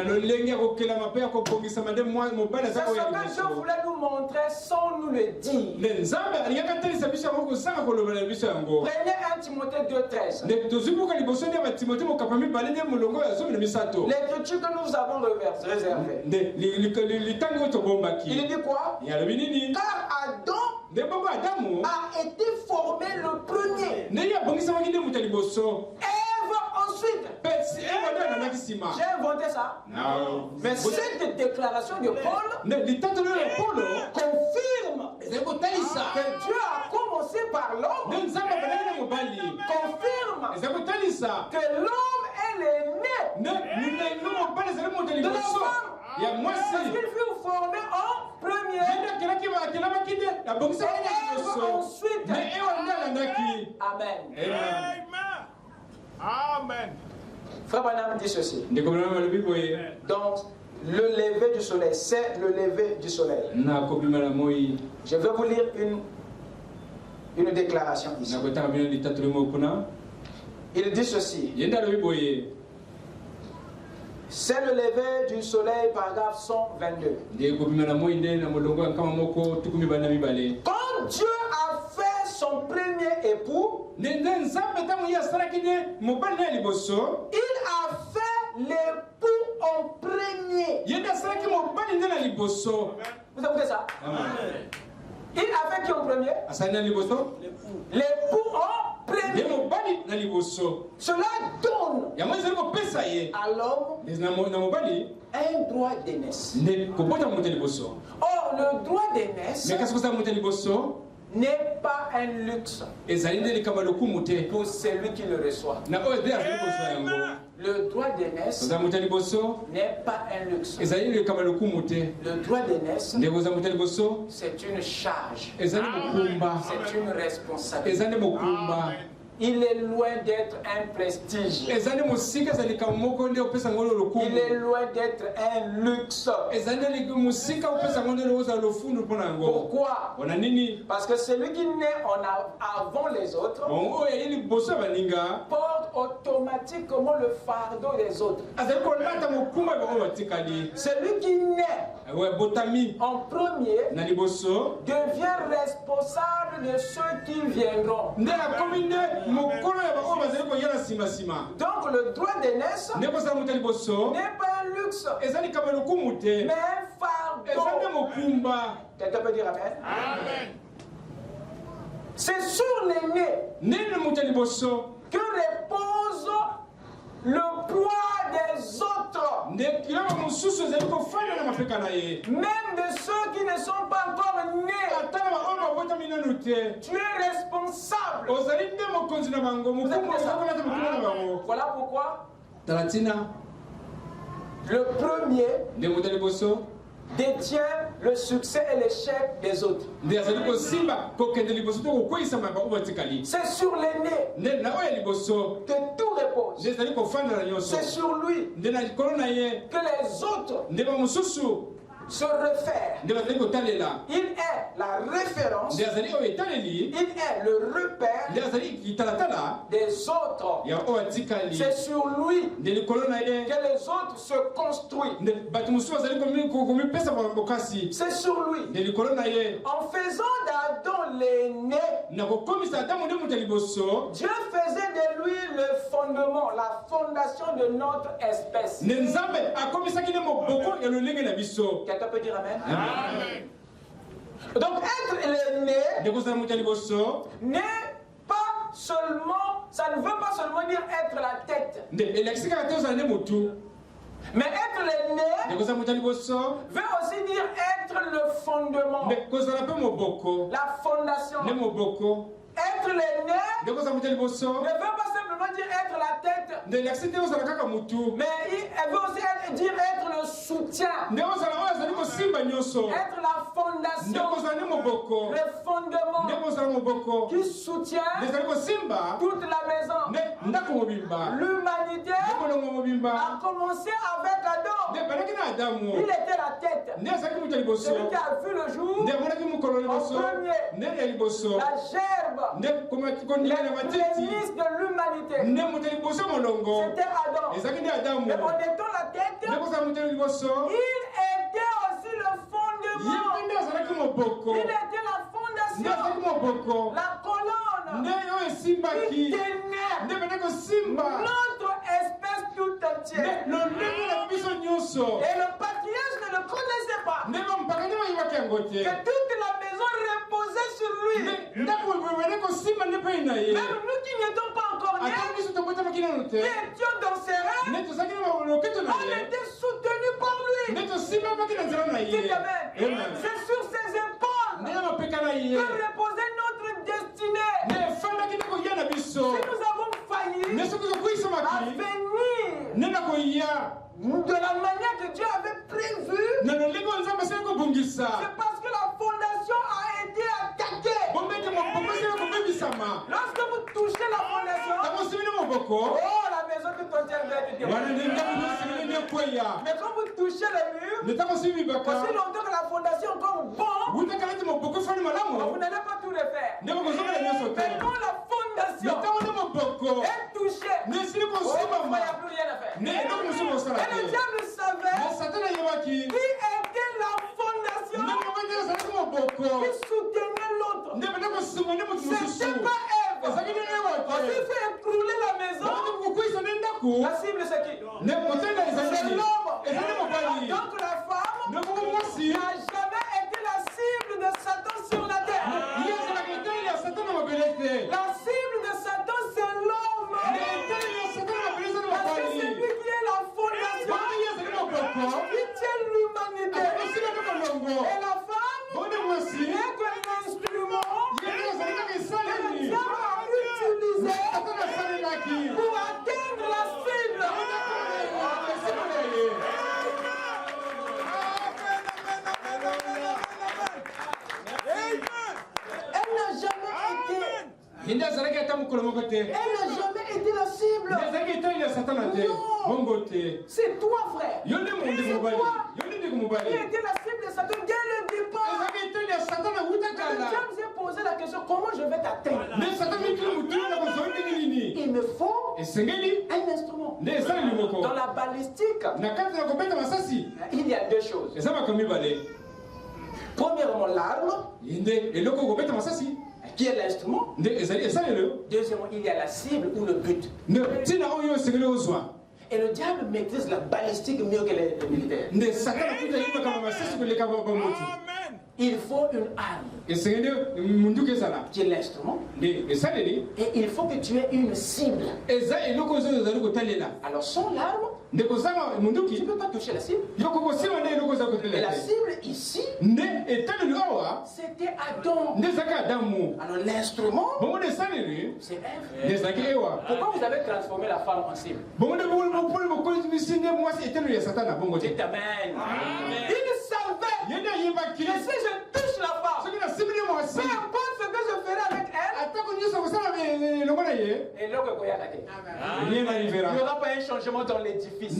ce que Dieu voulait nous montrer sans nous le dire. Prenez 1 Timothée 2,13. L'écriture que nous avons réservée. Il dit quoi? Car Adam a été formé le premier. Ève ensuite. J'ai inventé ça. Mais cette déclaration de Paul confirme que Dieu a commencé par l'homme. Confirme que l'homme est l'aîné de la femme. Parce qu'il fut formé en premier. Ensuite. Amen. Amen. Frère Branham dit ceci. Donc, le lever du soleil, c'est le lever du soleil. Je vais vous lire une déclaration ici. Il dit ceci. C'est le lever du soleil, paragraphe 122. Quand Dieu a fait son premier époux, il a fait l'époux en premier. Vous écoutez ça? Il a fait qui en premier? L'époux en premier. Cela donne à l'homme un droit d'aînesse. Or, le droit d'aînesse n'est pas un luxe pour celui qui le reçoit. Le droit d'aînesse n'est pas un luxe. Le droit d'aînesse, c'est une charge. C'est une responsabilité. Il est loin d'être un prestige. Il est loin d'être un luxe. Pourquoi? Parce que celui qui naît avant les autres porte automatiquement le fardeau des autres. Celui qui naît en premier devient responsable de ceux qui viendront. Donc le droit d'aînesse n'est pas un luxe, mais un fardeau. Quelqu'un peut dire amen? Amen. C'est sur l'aîné que repose le poids des autres, même de ceux qui ne sont pas encore nés. Tu es responsable. Voilà pourquoi le premier détient le succès et l'échec des autres. C'est sur l'aîné que tout repose. C'est sur lui que les autres se réfèrent. Il est la référence référence, il est le repère des autres. C'est sur lui que les autres se construisent. C'est sur lui. En faisant d'Adam l'aîné, Dieu faisait de lui le fondement, la fondation de notre espèce. Quelqu'un peut dire amen? Amen. Donc être l'aîné n'est pas seulement, ça ne veut pas seulement dire être la tête. Mais être l'aîné veut aussi dire être le fondement, la fondation. Être l'aîné ne veut pas simplement dire être la tête, mais elle veut aussi dire être le soutien, être la fondation, le fondement qui soutient toute la maison. L'humanité a commencé avec Adam. Il était la tête, celui qui a vu le jour en premier, la gerbe, l'église de l'humanité. C'était Adam. Mais en étant la tête, il était aussi le fondement. Il était la fondation, la colonne qui tenait notre espèce tout entière. Et le patriarche ne le connaissait pas. Que toute la maison reposait sur lui. Même nous qui n'étions pas encore nés, qui étions dans ses rêves, on était soutenus par lui. C'est sur ses épaules que reposait notre destinée. Si nous avons failli à venir de la manière que Dieu avait prévu, c'est parce que la fondation a été attaquée. Lorsque vous touchez la fondation, oh, la maison tout entière doit être démolie. Mais quand vous touchez le mur, aussi longtemps que la fondation est encore bonne, vous n'allez pas tout refaire. Mais quand la fondation est touchée, il n'y a plus rien à faire. Et le diable savait qui était la fondation qui soutenait l'autre. C'était pas Ève. Quand il fait écrouler la maison, la cible c'est qui? C'est l'homme. Donc la femme n'a jamais été la cible de Satan sur la terre. La cible de Satan c'est l'homme. Parce que c'est lui qui est la fondation qui tient l'humanité. Et la femme n'est qu'un instrument que le diable a utilisé pour atteindre la cible. Elle n'a jamais été la cible. Non. C'est toi, frère. C'est toi qui était la cible de Satan dès le départ. Le diable s'est posé la question, comment je vais t'atteindre? Il me faut un instrument. Dans la balistique, il y a deux choses. Premièrement, l'arme, qui est l'instrument. Deuxièmement, il y a la cible ou le but. Et le diable maîtrise la balistique mieux que les militaires. Il faut une arme qui est l'instrument. Et il faut que tu aies une cible. Alors sans l'arme, tu ne peux pas toucher la cible. Et la cible ici, c'était Adam. Alors l'instrument, c'est Ève. Pourquoi vous avez transformé la femme en cible? Dites amen. Il savait que si je touche la femme, peu importe ce que je ferai avec elle, il n'y aura pas un changement dans l'édifice.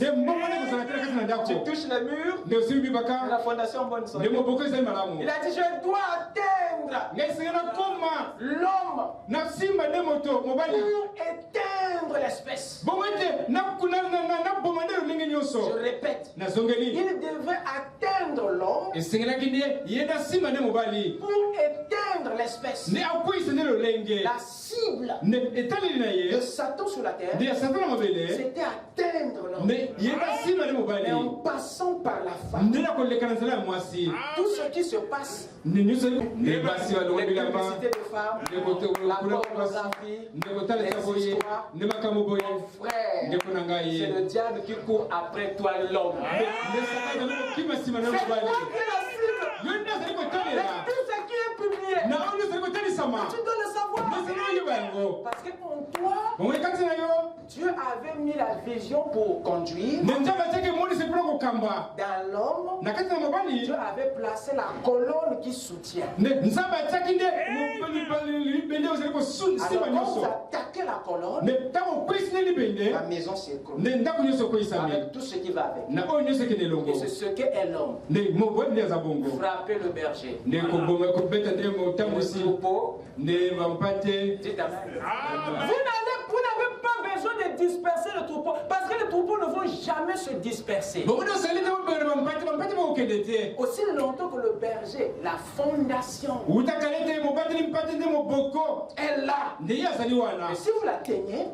Tu touches le mur, la fondation bonne santé. Il a dit, je dois atteindre l'homme pour éteindre l'espèce. Je répète, il devait atteindre l'homme pour éteindre l'espèce. La cible de Satan sur la terre, c'était atteindre l'homme. Mais en passant par la femme, tout ce qui se passe, les publicités de femmes, la pornographie, les histoires, mon frère, c'est le diable qui court après toi, l'homme. C'est quoi qui est la cible? Tout ce qui est publié, tu dois le savoir. Parce que pour toi, Dieu avait mis la vision pour conduire. Dans l'homme, Dieu avait placé la colonne qui soutient. Alors quand vous attaquez la colonne, la maison s'écroule. Avec tout ce qui va avec. Et c'est ce qu'est l'homme. Frapper le berger. Le troupeau. Dites amen. Vous n'avez pas besoin de disperser le troupeau parce que les troupeaux ne vont jamais se disperser. Aussi longtemps que le berger, la fondation est là. Et si vous la teniez,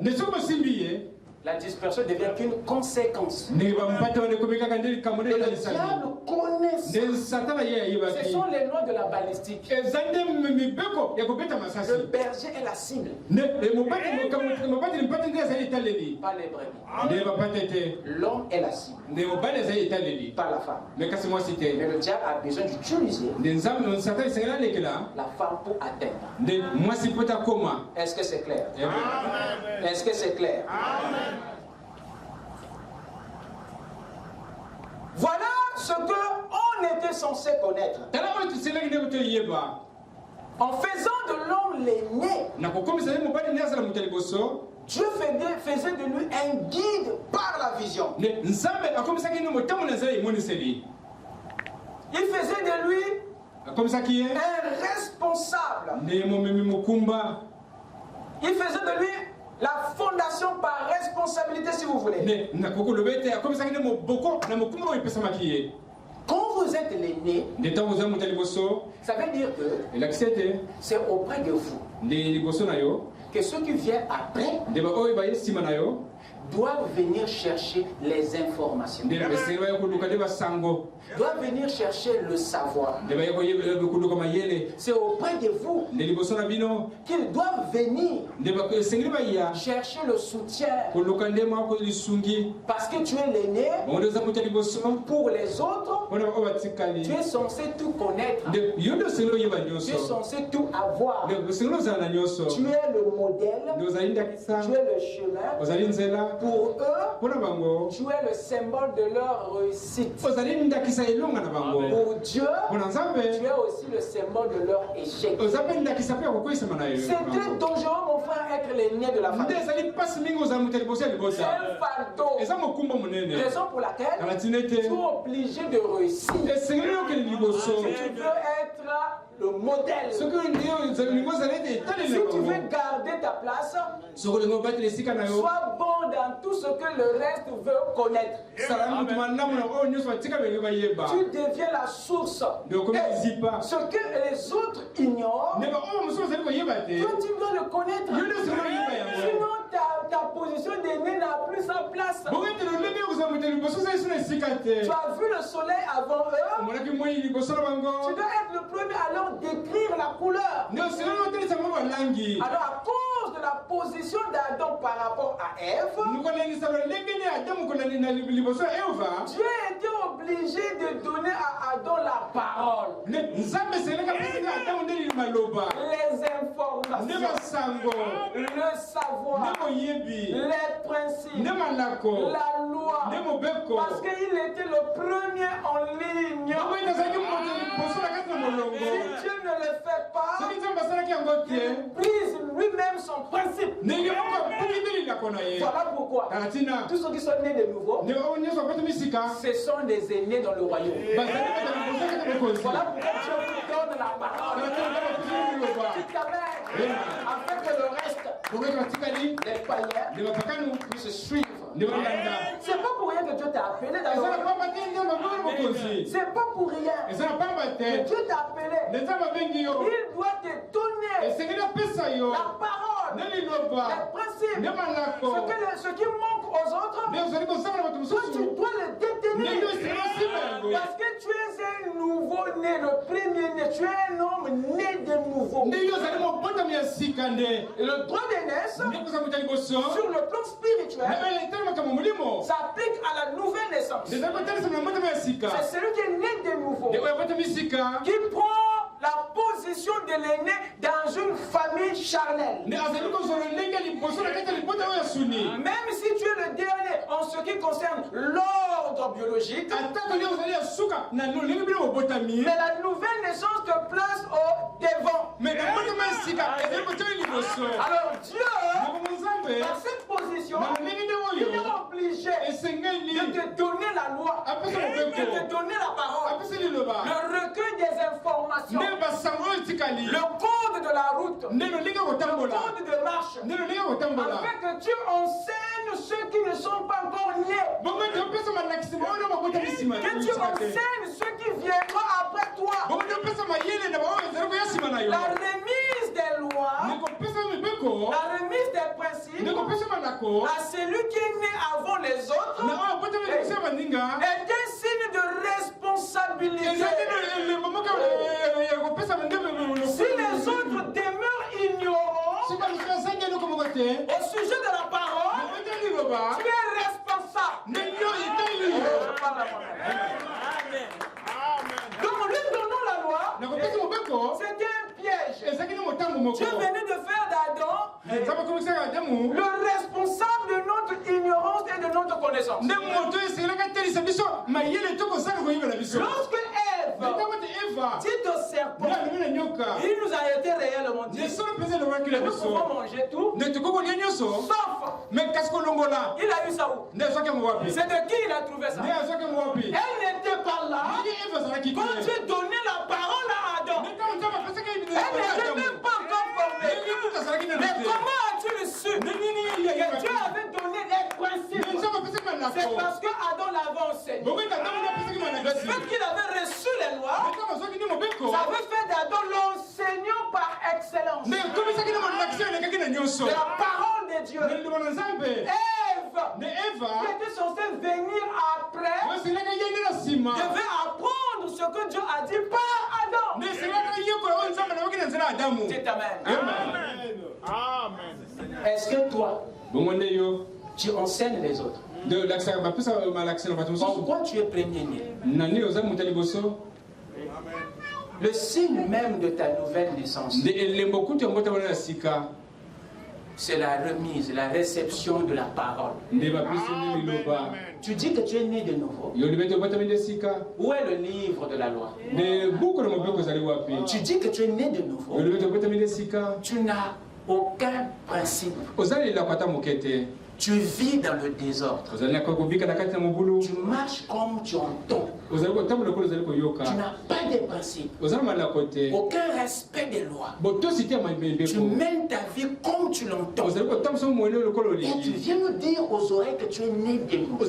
la dispersion devient qu'une conséquence. Et le diable connaît ça. Ce sont les lois de la balistique. Le berger est la cible. Pas les brebis. L'homme est la cible. Pas la femme. Mais le diable a besoin d'utiliser la femme pour atteindre. Est-ce que c'est clair? Est-ce que c'est clair? Voilà ce qu'on était censé connaître. En faisant de l'homme l'aîné, Dieu faisait de lui un guide par la vision. Il faisait de lui un responsable. Il faisait de lui la fondation par responsabilité, si vous voulez. Quand vous êtes l'aîné, ça veut dire que c'est auprès de vous que ceux qui viennent après doivent venir chercher les informations, doivent venir chercher le savoir. C'est auprès de vous qu'ils doivent venir chercher le soutien. Parce que tu es l'aîné, pour les autres, tu es censé tout connaître. Tu es censé tout avoir. Tu es le modèle, tu es le chemin. Pour eux, tu es le symbole de leur réussite. Pour Dieu, tu es aussi le symbole de leur échec. C'est très dangereux, mon frère, être l'aîné de la famille. C'est un fardeau. Raison pour laquelle tu es obligé de réussir. Si tu veux être le modèle, si tu veux garder ta place, sois bon dans tout ce que le reste veut connaître. Tu deviens la source. Ce que les autres ignorent, toi tu dois le connaître. Sinon ta position d'aîné n'a plus sa place. Tu as vu le soleil avant eux. Tu dois être le premier à leur décrire la couleur. Alors à cause de la position d'Adam par rapport à Ève, Dieu était obligé de donner à Adam la parole, les informations, le savoir, les principes, la loi, parce qu'il était le premier en ligne. Si Dieu ne le fait pas, il brise lui-même son principe. Voilà pourquoi tous ceux qui sont nés de nouveau, ce sont des aînés dans le royaume. Voilà pourquoi Dieu vous donne la parole. afin que le reste, les païens, puissent suivre. C'est pas pour rien que Dieu t'a appelé dans le c'est pas pour rien que Dieu t'a appelé. Il doit te donner la parole, les principes, ce qui manque aux autres. Toi, tu dois le détenir parce que tu es un nouveau-né, le premier-né. Tu es un homme né de nouveau. Et le droit d'aînesse, sur le plan spirituel, s'applique à la nouvelle naissance. C'est celui qui est né de nouveau qui prend la position de l'aîné dans une famille charnelle. Même si tu es le dernier en ce qui concerne l'ordre biologique, mais la nouvelle naissance te place au devant. Alors Dieu, dans cette position, il est obligé de te donner la loi, de te donner la parole, le recueil des informations, le code de la route, le code de marche, afin que tu enseignes ceux qui ne sont pas encore nés, que tu enseignes ceux qui viendront après toi. La remise des lois, la remise des principes à celui qui est né avant les autres est un signe de responsabilité. Si les autres demeurent ignorants au sujet de la parole, tu es responsable. Donc en lui donnant la loi, c'était un piège. Dieu venait de faire d'Adam le responsable de notre ignorance et de notre connaissance. Lorsque Ève dit au serpent, il nous a été réellement dit, nous pouvons manger tout, sauf, il a eu ça où? C'est de qui il a trouvé ça? Elle n'était pas là quand Dieu donnait la parole à Adam. Elle n'était même pas encore formée. Mais comment as-tu le su? Dieu avait donné des principes. C'est parce que Adam l'avait enseigné. Le fait qu'il avait reçu les lois, ça avait fait d'Adam l'enseignant par excellence. La parole de Dieu. Ève, qui était censée venir après, devait apprendre ce que Dieu a dit par Adam. Dites amen. Est-ce que toi, tu enseignes les autres? Pourquoi tu es premier-né? Le signe même de ta nouvelle naissance, c'est la remise, la réception de la parole. Tu dis que tu es né de nouveau. Où est le livre de la loi? Tu dis que tu es né de nouveau. Tu n'as aucun principe. Tu vis dans le désordre. Tu marches comme tu entends. Tu n'as pas de principe. Aucun respect des lois. Tu mènes ta vie comme tu l'entends. Et tu viens nous dire aux oreilles que tu es né de nouveau.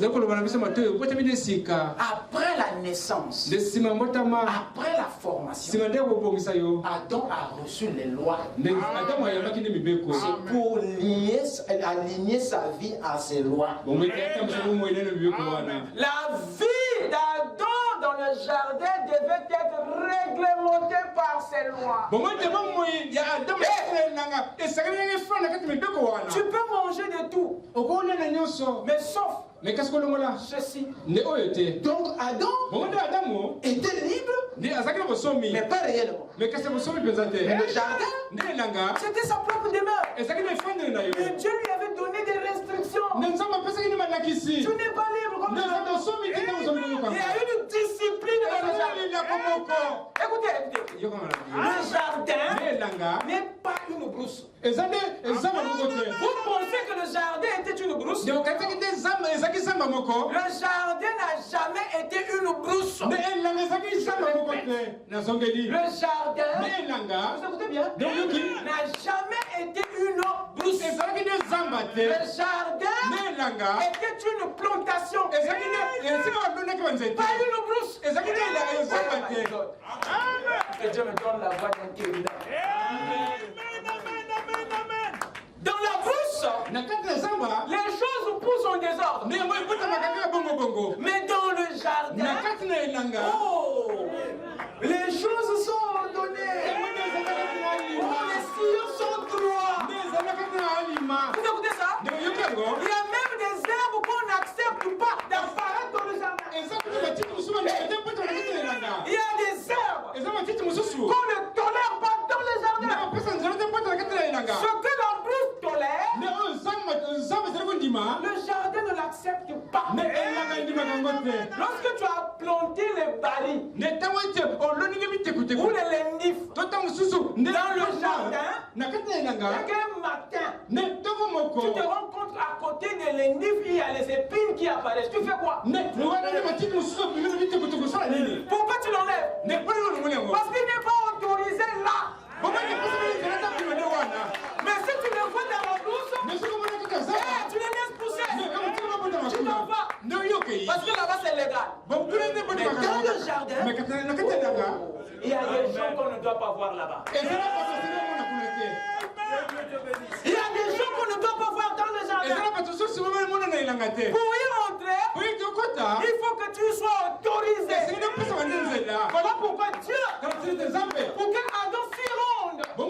Après la naissance, après la formation, Adam a reçu les lois. C'est pour aligner sa vie à ses lois. La vie d'Adam dans le jardin devait être réglementée par ses lois. Tu peux manger de tout, mais sauf ceci. Donc Adam était libre, mais pas réellement. Mais le jardin, c'était sa propre demeure. Et Dieu lui avait donné des restrictions. Tu n'es pas libre comme ça. Il y a une discipline dans le jardin. Écoutez, le jardin n'est pas une brousse. Vous pensez que le jardin était une brousse? Le jardin n'a jamais été une brousse. Le jardin, vous écoutez bien, jardin était une plantation. Pas une brousse. Que Dieu me donne la voix d'un Kévida. Dans la brousse, les choses poussent en désordre. Mais dans le jardin, oh, les choses sont ordonnées. Oh, les sillons sont droits. Vous écoutez ça? Il y a même des herbes qu'on n'accepte pas d'apparaître dans le jardin. Il y a des herbes qu'on ne tolère pas dans le jardin. Ce que la brousse tolère, le jardin ne l'accepte pas. Lorsque tu as planté les barils ou les lendifs dans le jardin, un matin, tu te rends compte à côté des lendifs, il y a les épines qui apparaissent. Tu fais quoi? Pourquoi tu l'enlèves? Parce qu'il n'est pas autorisé là. Mais si tu le vois dans la brousse, tu les laisses pousser. Tu t'en vas. Parce que là-bas c'est légal. Mais dans le jardin, il y a des gens qu'on ne doit pas voir là-bas. Il y a des gens qu'on ne doit pas voir dans le jardin. Pour y rentrer, il faut que tu sois autorisé. Voilà pourquoi Dieu, pour que Adam s'y rende, il a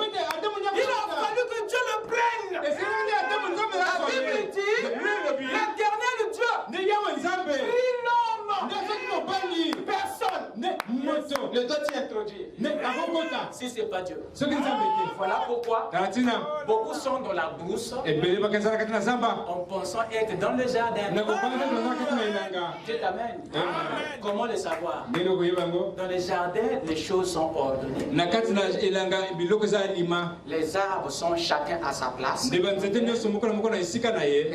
fallu que Dieu le prenne. La Bible dit, l'Éternel Dieu prit l'homme. Personne ne doit t'y introduire si ce n'est pas Dieu. Voilà pourquoi beaucoup sont dans la brousse en pensant être dans le jardin. Dieu t'amène. Comment le savoir? Dans le jardin, les choses sont ordonnées. Les arbres sont chacun à sa place. Les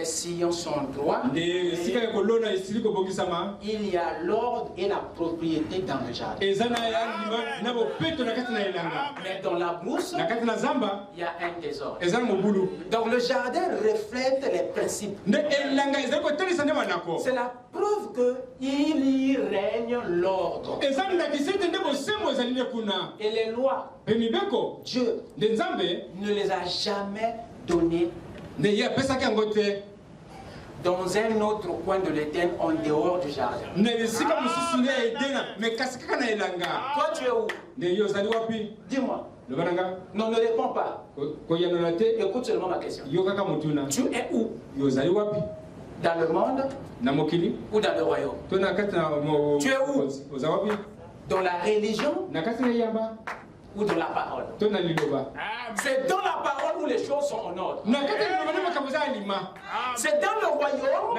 sillons sont droits. Il y a l'ordre et la propriété dans le jardin. Mais dans la brousse, il y a un désordre. Donc le jardin reflète les principes. C'est la preuve qu'il y règne l'ordre. Et les lois, Dieu ne les a jamais données dans un autre coin de l'Éden en dehors du jardin. Toi tu es où? Dis-moi. Non, ne réponds pas. Écoute seulement ma question. Tu es où? Dans le monde ou dans le royaume? Tu es où? Dans la religion ou dans la parole? C'est dans la parole où les choses sont en ordre. C'est dans le royaume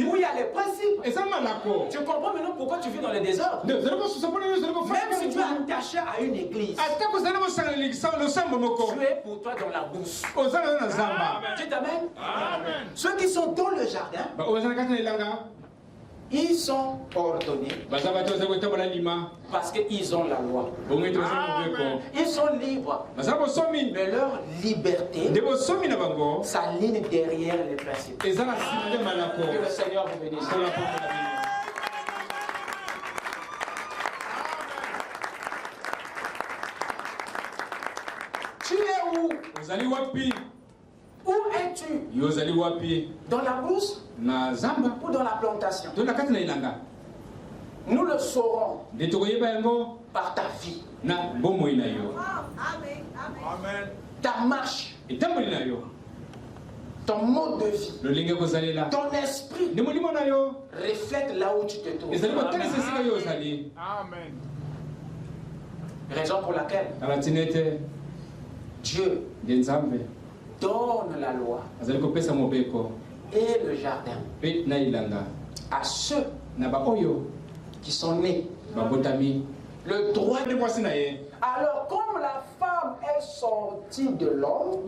où il y a les principes. Tu comprends maintenant pourquoi tu vis dans le désordre? Même si tu es attaché à une église, tu es pour toi dans la brousse. Tu t'amènes? Ceux qui sont dans le jardin, ils sont ordonnés parce qu'ils ont la loi. Ils sont libres. Mais leur liberté s'aligne derrière les principes. Que le Seigneur vous bénisse. Tu es où? Où es-tu? Dans la brousse ou dans la plantation? Nous le saurons par ta vie. Ta marche, ton mode de vie, ton esprit reflète là où tu te trouves. Raison pour laquelle Dieu donne la loi et le jardin à ceux qui sont nés le droit de voici. Alors comme la femme est sortie de l'homme,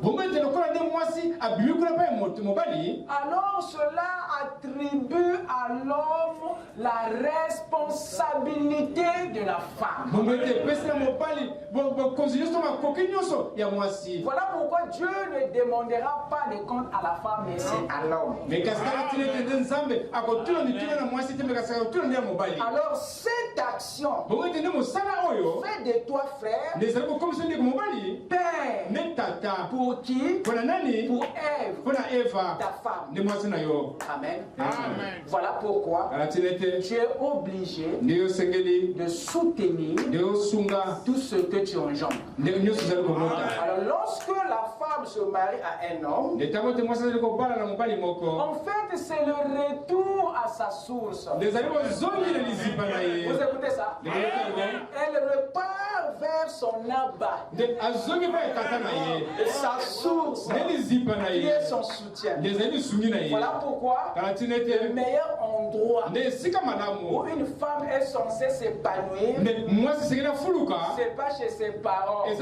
alors cela attribue à l'homme la responsabilité de la femme. Voilà pourquoi Dieu ne demandera pas de compte à la femme, mais c'est à l'homme. Alors cette action fait de toi frère, père, pour qui? Pour Ève, ta femme. Amen. Amen. Voilà pourquoi tu es obligé de soutenir tout ce que tu engendres. Alors lorsque la femme se marie à un homme, en fait c'est le retour à sa source. Vous écoutez ça? Elle repart vers son abat. Sa source qui est son soutien. Voilà pourquoi le meilleur endroit où une femme est censée s'épanouir, c'est pas chez ses parents, mais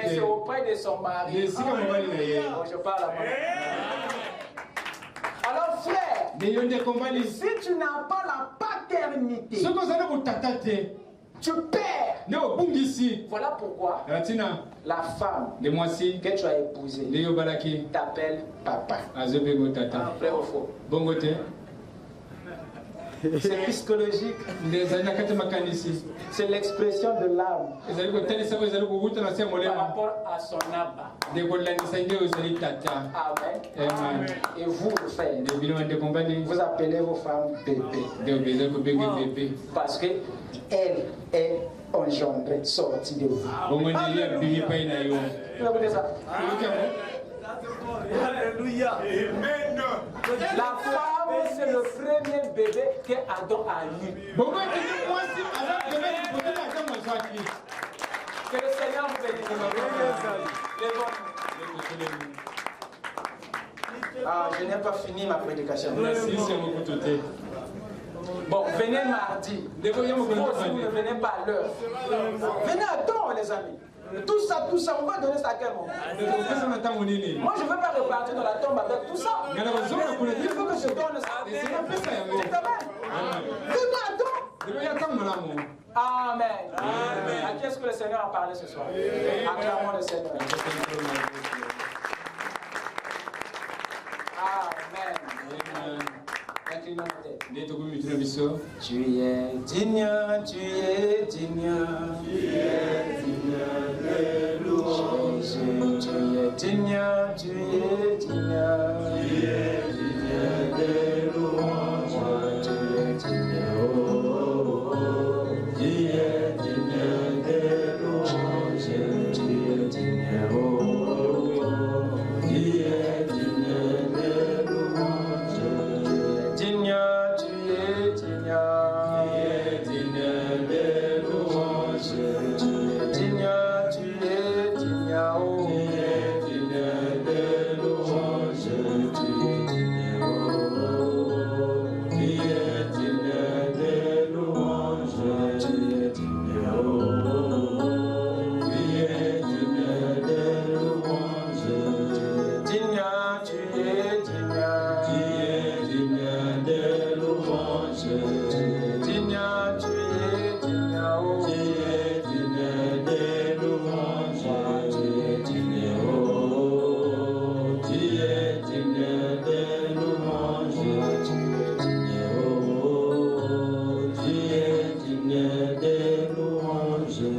c'est auprès de son mari. Je parle à moi. Alors frère, si tu n'as pas la paternité, tu perds. Voilà pourquoi la femme que tu as épousée t'appelle papa. Vrai ou faux? C'est psychologique. C'est l'expression de l'âme par rapport à son abba. Amen. Et vous, le frère, vous appelez vos femmes bébé. Parce que elle est engendrée, sortie de vous. Vous écoutez ça? Alléluia. Amen. La femme, c'est le premier bébé que Adam a eu. Que le Seigneur vous bénisse. Je n'ai pas fini ma prédication. Bon, venez mardi. Vous ne venez pas à l'heure. Venez à temps, les amis. Tout ça, on va donner ça à quel moment? Moi, je ne veux pas repartir dans la tombe avec tout ça. Il faut que je donne ça. Amen. À qui est-ce que le Seigneur a parlé ce soir? Acclamons le Seigneur. Amen. Inclinons nos têtes. Tu es digne, tu es digne. Jésus, tu es digne, tu es digne. Des louanges, tu es digne, tu es digne des louanges, tu es digne, tu es digne des louanges, tu es digne, tu es digne, des louanges, tu es digne.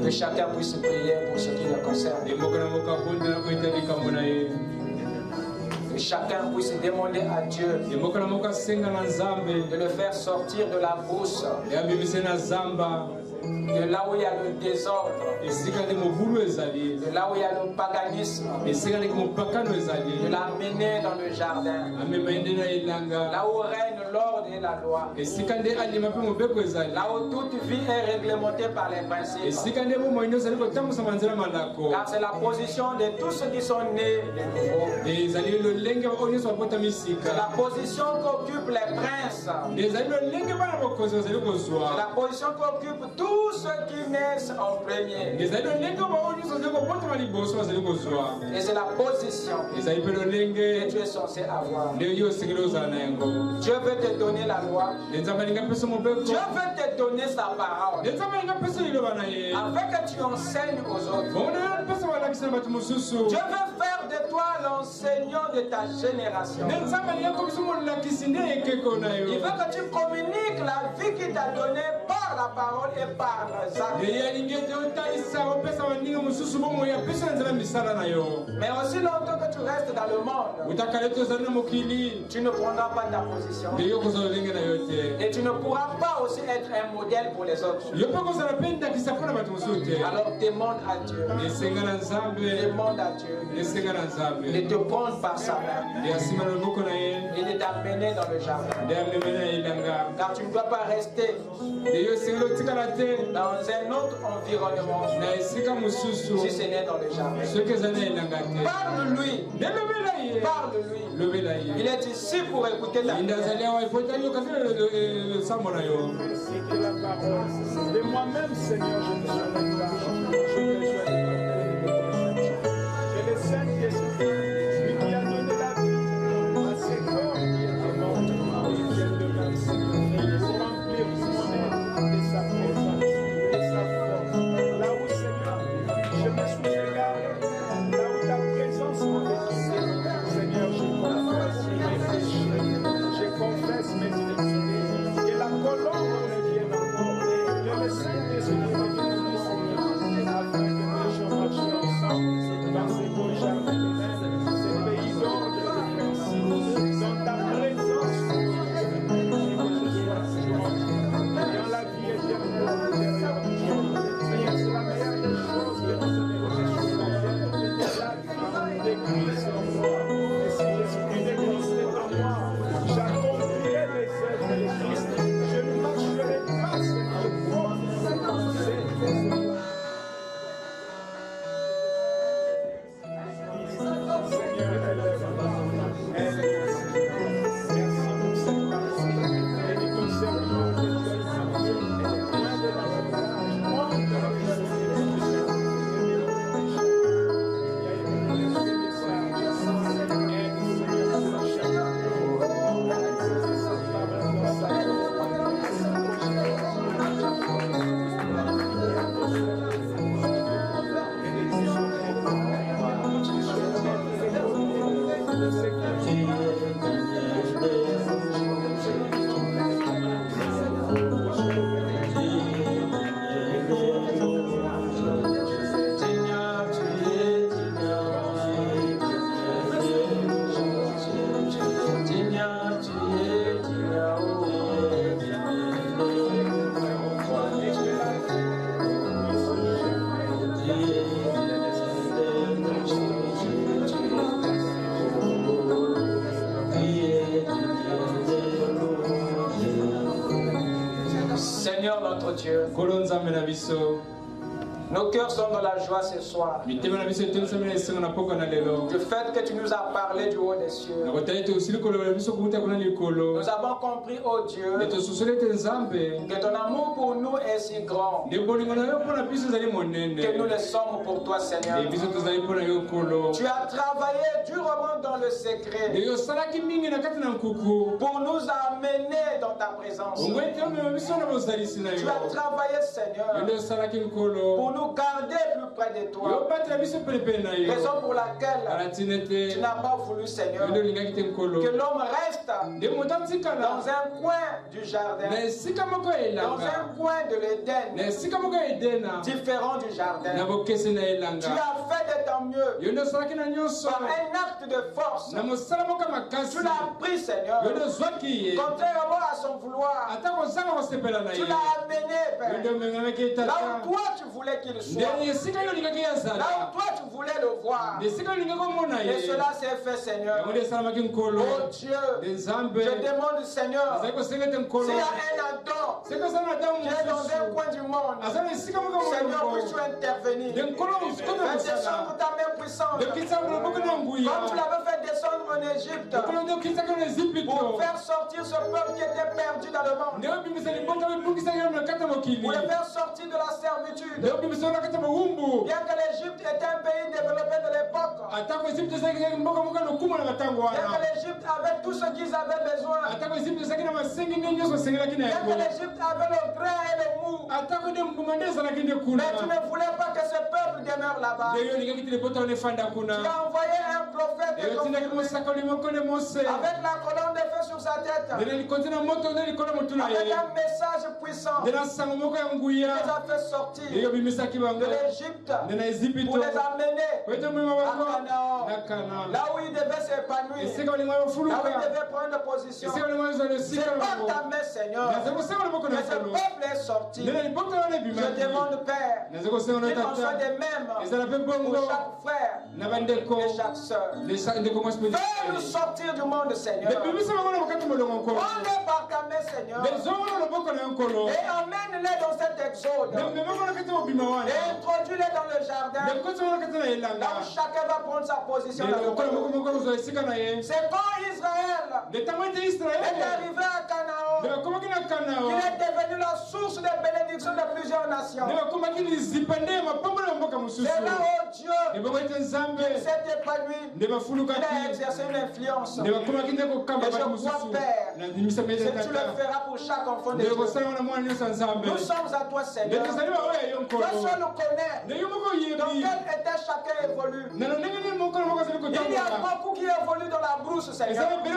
Que chacun puisse prier pour ce qui le concerne. Que chacun puisse demander à Dieu de le faire sortir de la brousse, de là où il y a le désordre, de là où il y a le paganisme, de l'amener dans le jardin, là où règne l'ordre et la loi, là où toute vie est réglementée par les principes. Car c'est la position de tous ceux qui sont nés de nouveau. C'est la position qu'occupent les princes. C'est la position qu'occupent tous tous ceux qui naissent en premier. Et c'est la position que tu es censé avoir. Dieu veut te donner la loi. Dieu veut te donner sa parole. Afin que tu enseignes aux autres. Dieu veut faire de toi l'enseignant de ta génération. Il veut que tu communiques la vie qu'il t'a donnée par la parole et par les actes. Mais aussi longtemps que tu restes dans le monde, tu ne prendras pas ta position. Et tu ne pourras pas aussi être un modèle pour les autres. Alors demande à Dieu. Demande à Dieu de te prendre par sa main et de t'amener dans le jardin. Car tu ne dois pas rester dans un autre environnement si ce n'est dans le jardin. Parle-lui. Parle-lui. Il est ici pour écouter ta prière. De moi-même, Seigneur, je ne serai pas. J'ai besoin de j'ai le Saint-Esprit, lui qui a donné la vie à ses corps qui étaient morts. Il vient de m'enseigner, de remplir mon être de sa présence, de sa force. Là où, Seigneur, je me suis égaré, là où ta présence m'avait quitté, Seigneur, je confesse mes péchés, je confesse mes iniquités, et la colombe revienne encore, que le Saint-Esprit revienne ici, afin que nous puissions marcher ensemble dans ces beaux jardins, ces pays d'or de merci, dans ta présence, que je sois toujours dans la vie éternelle à l'intérieur du jour. Seigneur, c'est la meilleure des choses que nous avons reçues dans la vie de Christ en moi. Et si l'Esprit de Christ est en moi, j'accomplirai les œuvres de Christ. Je ne marcherai pas, Seigneur, comme ces œuvres. Seigneur notre Dieu, nos cœurs sont dans la joie ce soir. Du fait que tu nous as parlé du haut des cieux. Nous avons compris, oh Dieu, que ton amour pour nous est si grand que nous le sommes pour toi, Seigneur. Tu as travaillé durement dans le secret pour nous amener dans ta présence. Tu as travaillé, Seigneur, pour nous garder plus près de toi. Raison pour laquelle tu n'as pas voulu, Seigneur, que l'homme reste dans un coin du jardin, dans un coin de l'Éden, différent du jardin. Tu as fait de ton mieux par un acte de force. Tu l'as pris, Seigneur, contrairement à son vouloir. Tu l'as amené, Père, là où toi tu voulais qu'il soit, là où toi tu voulais le voir. Et cela s'est fait, Seigneur. Oh Dieu, je demande, Seigneur, s'il y a un Adam qui est dans un coin du monde, Seigneur, puisses-tu intervenir. Fais descendre ta main puissante, comme tu l'avais fait descendre en Égypte pour faire sortir ce peuple qui était perdu dans le monde, pour le faire sortir de la servitude. Bien que l'Égypte était un pays développé de l'époque, bien que l'Égypte avait tout ce qu'ils avaient besoin, bien que l'Égypte avait le grain et le mou, mais tu ne voulais pas que ce peuple demeure là-bas. Tu as envoyé un prophète avec la colonne de feu sur sa tête, avec un message puissant qui les a fait sortir de l'Égypte pour les amener à Canaan, là où ils devaient s'épanouir, là où ils devaient prendre position. C'est par ta main, Seigneur, que ce peuple est sorti. Je demande, Père, qu'il en soit de même pour chaque frère et chaque soeur. Fais-nous sortir du monde, Seigneur. Prends-les par ta main, Seigneur, et emmène-les dans cet exode, et introduis-les dans le jardin, là où chacun va prendre sa position. C'est quand Israël est arrivé à Canaan qu'il est devenu la source de bénédiction de plusieurs nations. C'est là où Dieu s'est épanoui, il a exercé une influence. Et je crois, Père, que tu le feras pour chaque enfant de Dieu. Nous sommes à toi, Seigneur. Toi seul nous connais dans quel état chacun évolue. Il y a beaucoup qui évoluent dans la brousse, Seigneur. Mais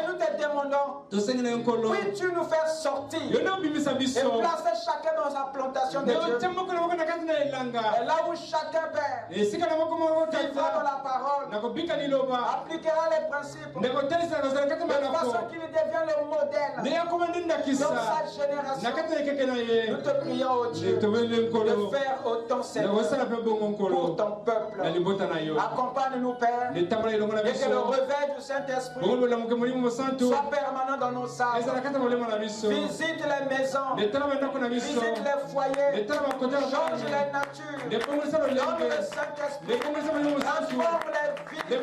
nous te demandons, puis-tu nous faire sortir et placer chacun dans sa plantation de Dieu. Et là où chacun, Père, vivra dans la parole, appliquera les principes, de façon qu'il devienne le modèle dans sa génération. Nous te prions, oh Dieu, de faire autant, Seigneur, pour ton peuple. Accompagne-nous, Père, et que le réveil du Saint-Esprit soit permanent dans nos salles. Visite les maisons, visite les foyers, change les natures, donne le Saint-Esprit, transforme les vies, et que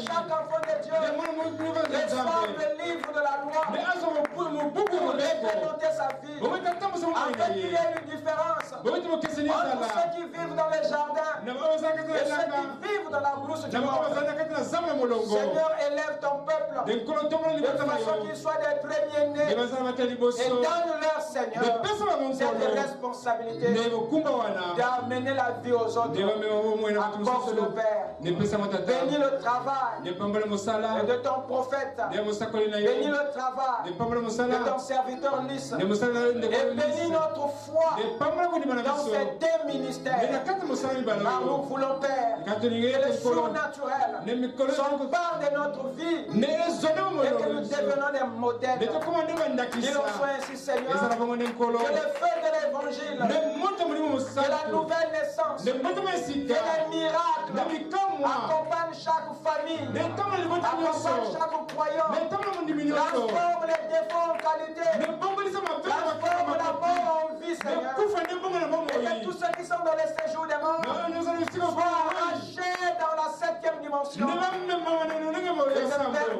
chaque enfant de Dieu reçoive le livre de la loi pour expérimenter sa vie, afin qu'il y ait une différence entre ceux qui vivent dans les jardins et ceux qui vivent dans la brousse du monde. Seigneur, élève ton peuple de façon qu'ils soient des premiers-nés et donne-leur, Seigneur, cette responsabilité d'amener la vie aux autres. Accorde le Père. Bénis le travail de ton prophète. Bénis le travail de ton serviteur Lys. Et bénis notre foi dans ces deux ministères. Car nous voulons, Père, que le surnaturel s'empare de notre vie et que nous devenons des modèles. Qu'il en soit ainsi, Seigneur. Que le feu de l'évangile, que la nouvelle naissance, que les miracles accompagnent chaque famille, accompagnent chaque croyant, transforme les défauts en qualité, transforme la mort en vie, Seigneur. Et que tous ceux qui sont dans les séjours des morts soient arrachés dans la 7e dimension. Père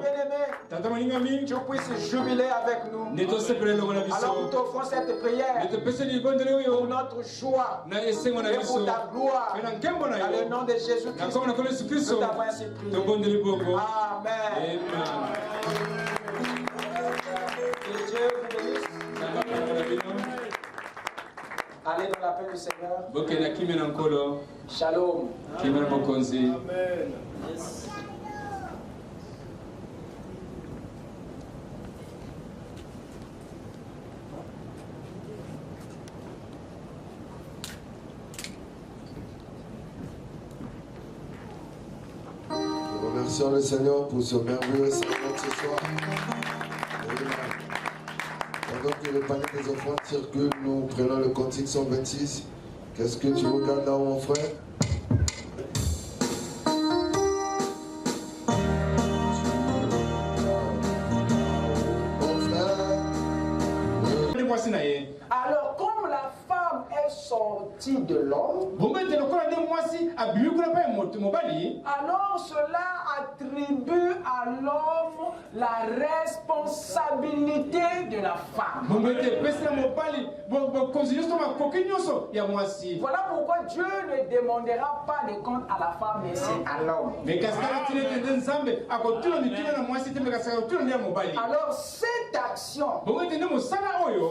bien-aimé, tu puisses jubiler avec nous. Alors nous t'offrons cette prière pour notre joie et pour ta gloire. Dans le nom de Jésus-Christ, nous t'avons ainsi prié. Amen. Que Dieu vous bénisse. Allez dans la paix du Seigneur. Shalom. Amen. Yes. Nous remercions le Seigneur pour ce merveilleux serment ce soir. Pendant que le panier des offrandes circule, nous prenons le cantique 126. Qu'est-ce que tu regardes là, mon frère? Alors, comme la femme est sortie de l'homme, alors cela attribue à l'homme la responsabilité de la femme. Voilà pourquoi Dieu ne demandera pas de compte à la femme, mais c'est à l'homme. Alors cette action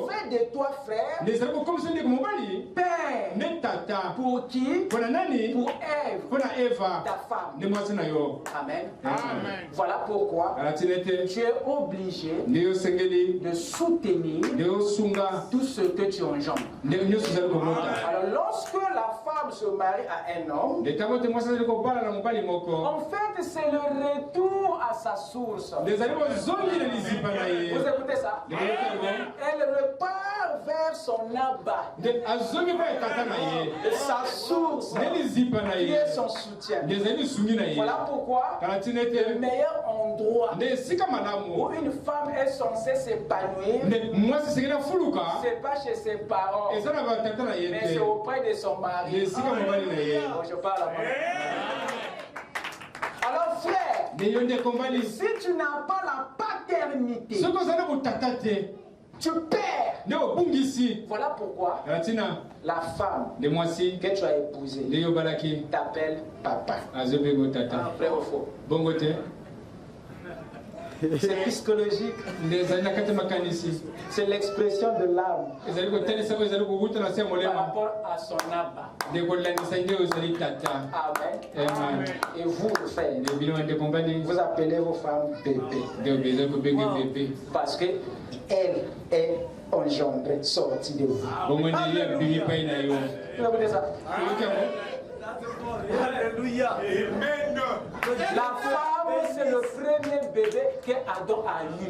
fait de toi frère, père, pour qui? Pour Ève, ta femme. Amen. Amen. Voilà pourquoi tu es obligé de soutenir tout ce que tu engendres. Alors lorsque la femme se marie à un homme, en fait c'est le retour à sa source. Vous écoutez ça? Elle repart vers son abat, sa source, qui est son soutien. Voilà pourquoi le meilleur endroit où une femme est censée s'épanouir, c'est pas chez ses parents, mais c'est auprès de son mari. Bon, je parle à moi. Alors frère, si tu n'as pas la paternité, tu perds. Voilà pourquoi la femme que tu as épousée t'appelle papa. Vrai ou faux? C'est psychologique. C'est l'expression de l'âme par rapport à son aba. Amen. Et vous, frères, vous appelez vos femmes bébé. Parce que elle est engendrée, sortie de vous. Vous écoutez ça? Alléluia. Amen. La femme, c'est le premier bébé qu'Adam a eu.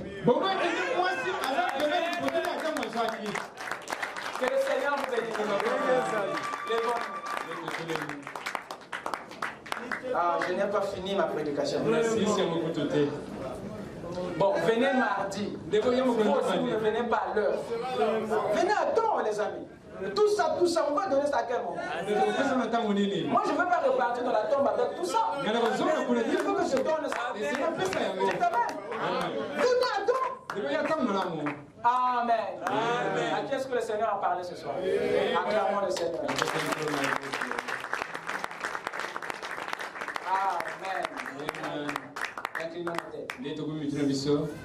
Que le Seigneur vous bénisse. Je n'ai pas fini ma prédication. Bon, venez mardi. Vous aussi, vous ne venez pas à l'heure. Venez à temps, les amis. Tout ça, on va donner ça à quel moment? Moi, je ne veux pas repartir dans la tombe avec tout ça. Il faut que je donne ça. C'est Amen. Amen. À qui est-ce que le Seigneur a parlé ce soir? Acclamons le Seigneur. Amen. Inclinons nos têtes.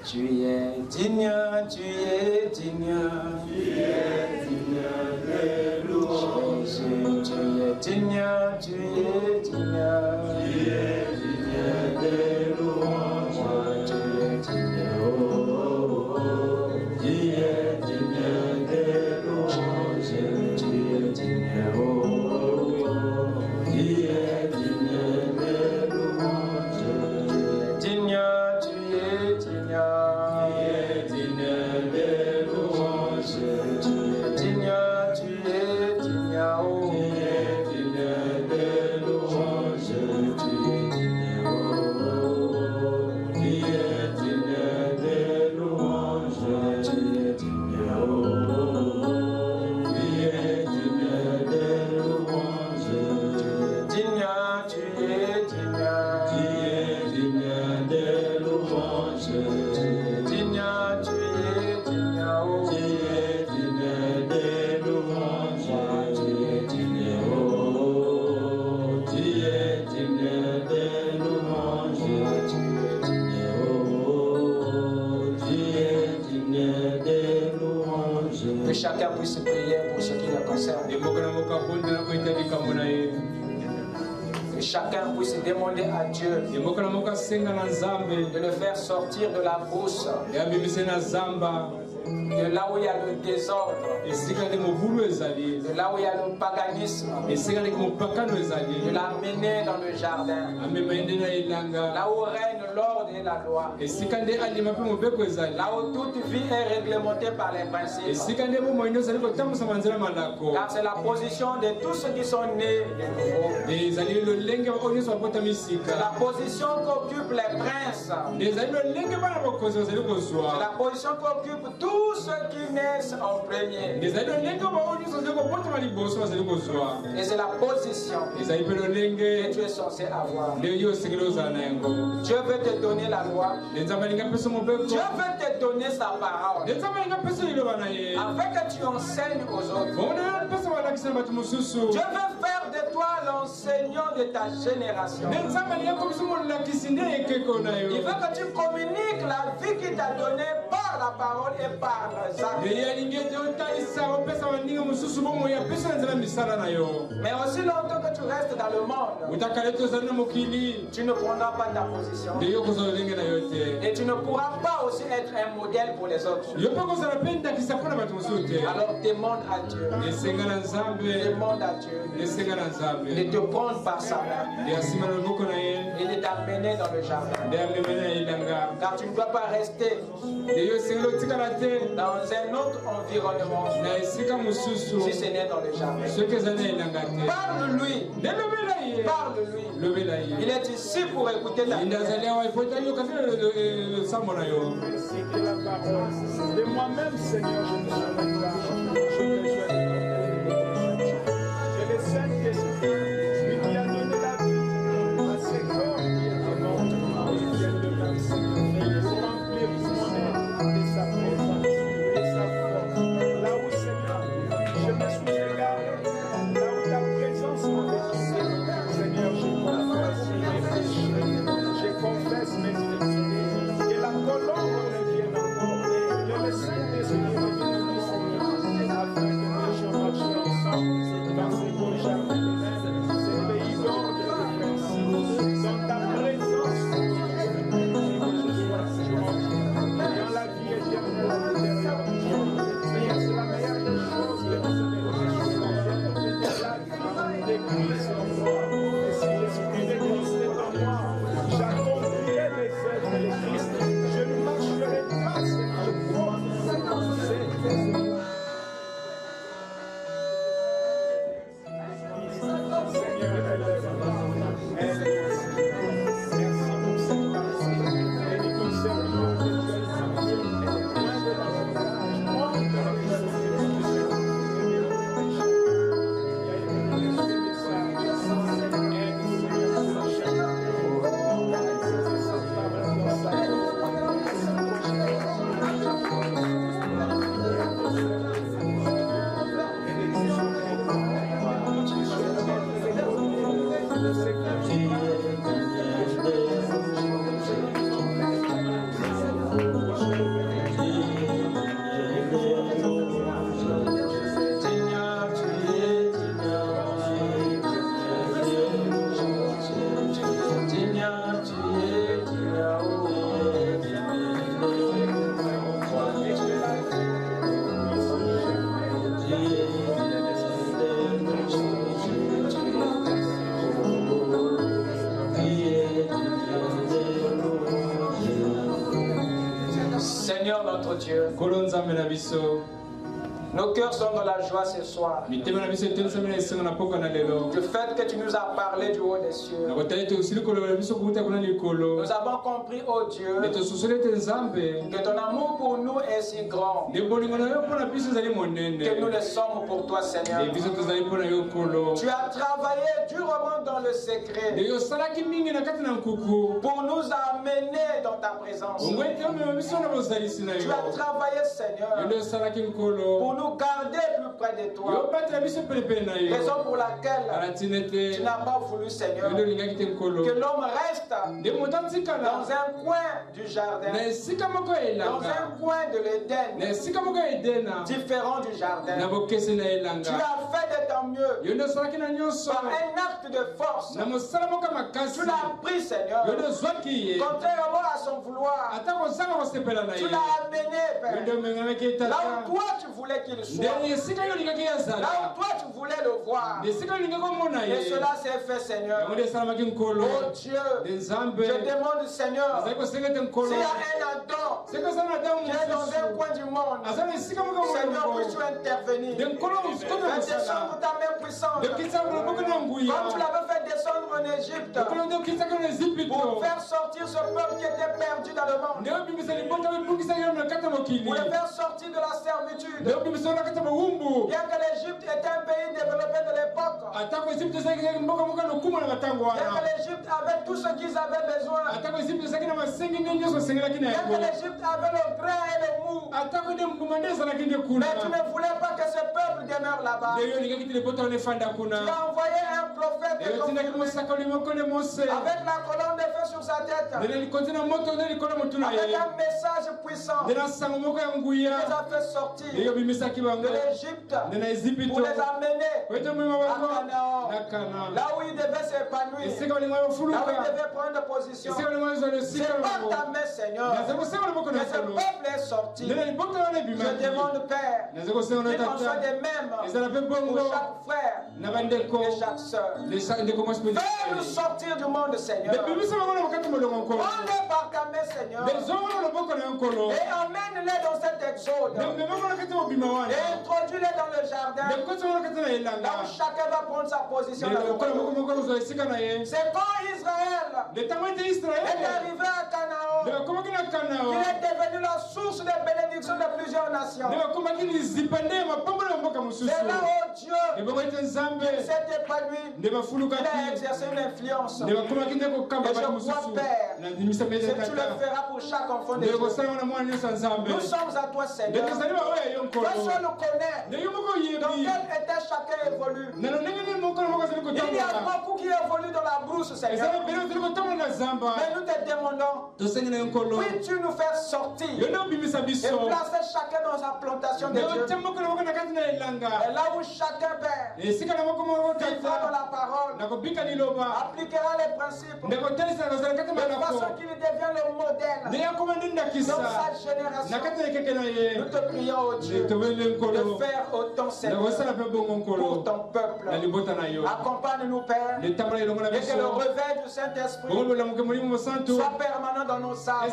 Tu es digne, tu es digne. Tu es digne de louange. Tu es digne, tu es digne. Tu es digne de louange. Tu es digne, oh, oh, oh. Tu es digne de louange. Tu es digne, oh, oh, oh. Tu es digne de louange. Digne, tu es digne. Tu es digne de louange. Tu es digne, tu es digne, oh. Tu es digne de louange. Tu es digne, oh, oh, oh. Tu es digne de louange. Tu es digne, oh, oh, oh. Tu es digne de louange. Digne, tu es digne. Tu es digne de louange. Digne, tu es digne, oh. Tu es digne de louange. Tu es digne, oh, oh. Tu es digne de louange. Tu es digne, oh, oh. Tu es digne de louange. Que chacun puisse prier pour ce qui le concerne. Que chacun puisse demander à Dieu de le faire sortir de la brousse, de là où il y a le désordre, de là où il y a le paganisme, de l'amener dans le jardin, là où règne l'ordre et la loi, là où toute vie est réglementée par les principes. Car c'est la position de tous ceux qui sont nés de nouveau. C'est la position qu'occupent les princes. C'est la position qu'occupent tous ceux qui naissent en premier. Et c'est la position que tu es censé avoir. Dieu veut te donner la loi. Dieu veut te donner sa parole. Afin que tu enseignes aux autres. Dieu veut faire de toi l'enseignant de ta génération. Il veut que tu communiques la vie qu'il t'a donnée par la parole et par les actes. Mais aussi longtemps que tu restes dans le monde, tu ne prendras pas ta position. Et tu ne pourras pas aussi être un modèle pour les autres. Alors demande à Dieu. Demande à Dieu de te prendre par sa main et de t'amener dans le jardin. Car tu ne dois pas rester dans un autre environnement si ce n'est dans le jardin. Parle-lui. Parle-lui. Il est ici pour écouter ta prière. De moi-même, Seigneur, je ne saurais pas. Je besoin de le Saint-Esprit, lui qui a donné la vie à ses corps qui est mort, et il vient de m'enseigner, remplir mon être de sa présence, de sa force. Là où, Seigneur, je me suis égaré, là où ta présence m'a détruit, Seigneur, je confesse mes péchés, je confesse mes iniquités, que la colombe revienne encore, que le Saint-Esprit revienne ici, afin que nous puissions marcher ensemble dans ce beau jardin, ce pays d'or de réflexion, dans ta présence, que je sois toujours dans la vie éternelle derrière nous. Seigneur, c'est la meilleure des choses que nous avons reçues. La vie de Christ en moi. Et si l'Esprit de Christ est en moi, j'accomplirai les œuvres de Christ. Je ne marcherai pas, Seigneur, contre ces œuvres. Seigneur notre Dieu, nos cœurs sont dans la joie ce soir. Du fait que tu nous as parlé du haut des cieux. Nous avons compris, oh Dieu, que ton amour pour nous est si grand que nous le sommes pour toi, Seigneur. Tu as travaillé durement dans le secret pour nous amener dans ta présence. Tu as travaillé, Seigneur, pour nous garder plus près de toi. Raison pour laquelle tu n'as pas voulu, Seigneur, que l'homme reste dans un coin du jardin, dans un coin de l'Éden, différent du jardin. Tu as fait de ton mieux par un acte de force. Tu l'as pris, Seigneur, contrairement à son vouloir. Tu l'as amené, Père, là où toi tu voulais qu'il soit, là où toi tu voulais le voir. Et cela s'est fait, Seigneur. Oh Dieu, je demande, Seigneur, s'il y a un Adam qui est dans un coin du monde, Seigneur, puisses-tu intervenir et descendre ta main puissante, comme tu l'avais fait descendre en Égypte, pour pour faire sortir ce peuple qui était perdu dans le monde, pour le faire sortir de la servitude. Bien que l'Égypte était un pays développé de l'époque, bien que l'Égypte avait tout ce qu'ils avaient besoin, bien que l'Égypte avait le grain et le mou, mais tu ne voulais pas que ce peuple demeure là-bas. Tu as envoyé un prophète avec la colonne de feu sur sa tête, avec un message puissant qui les a fait sortir de l'Égypte pour les amener à Canaan, là où ils devaient s'épanouir, là où ils devaient prendre position. C'est par ta main, Seigneur, que ce peuple est sorti. Je demande, Père, qu'il en soit de même pour chaque frère et chaque soeur. Fais-nous sortir du monde, Seigneur. Prends-les par ta main, Seigneur, et emmène-les dans cet exode, et introduis-les dans le jardin, là où chacun va prendre sa position. C'est quand Israël est arrivé à Canaan qu'il est devenu la source de bénédiction de plusieurs nations. C'est là où Dieu s'est épanoui, il a exercé une influence. Et je crois, Père, que tu le feras pour chaque enfant de Dieu. Nous sommes à toi, Seigneur. Toi seul connais dans quel état chacun évolue. Il y a beaucoup qui évoluent dans la brousse, Seigneur. Mais nous te demandons, puis-tu nous faire sortir et placer chacun dans sa plantation de Dieu. Et là où chacun, Père, vivra dans la parole, appliquera les principes, de façon qu'il devienne le modèle dans sa génération. Nous te prions, oh Dieu, de faire autant, Seigneur, pour ton peuple. Accompagne-nous, Père, et que le réveil du Saint-Esprit soit permanent dans nos âmes.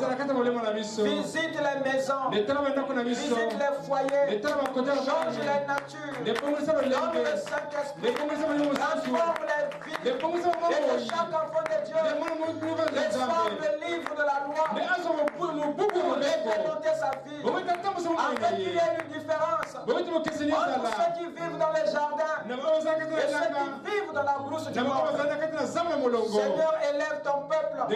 Visite les maisons, visite les foyers, change les natures, donne le Saint-Esprit, transforme les vies, et que chaque enfant de Dieu reçoive le livre de la loi pour expérimenter sa vie, afin qu'il y ait une différence entre ceux qui vivent dans les jardins et ceux qui vivent dans la brousse du monde. Seigneur, élève ton peuple de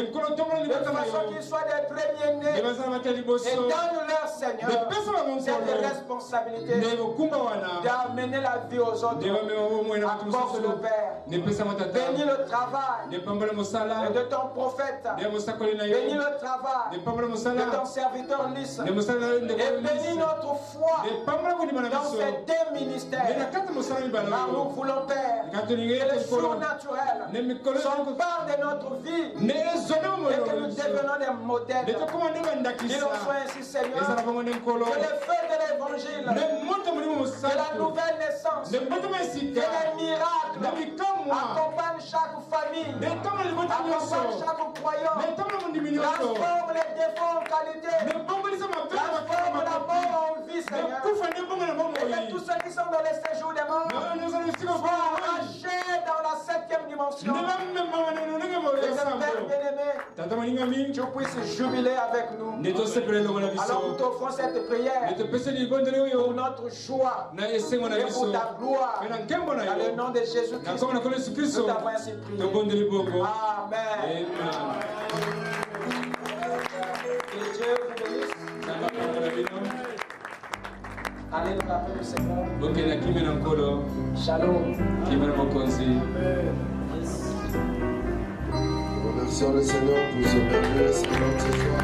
façon qu'ils soient des premiers-nés et donne-leur, Seigneur, cette responsabilité d'amener la vie aux autres. Accorde le Père. Bénis le travail de ton prophète. Bénis le travail de ton serviteur Lys. Et bénis notre foi dans ces deux ministères. Car nous voulons, Père, que les surnaturels sont part de notre vie et que nous devenons des modèles. Il en soit ainsi, Seigneur, que le feu de l'évangile, que la nouvelle naissance, que les miracles accompagnent chaque famille, accompagnent chaque croyant, transforme les défauts en qualité, transforme la mort en vie, Seigneur, et que tous ceux qui sont dans les séjours des morts soient arrachés dans la 7e dimension. Père bien-aimé, tu puisses jubiler avec nous. Alors nous t'offrons cette prière pour notre joie et pour ta gloire. Dans le nom de Jésus-Christ, nous t'avons ainsi prié. Amen. Que Dieu vous bénisse. Allez dans la paix du Seigneur. Shalom. Remercions le Seigneur pour ce merveilleux Seigneur ce soir.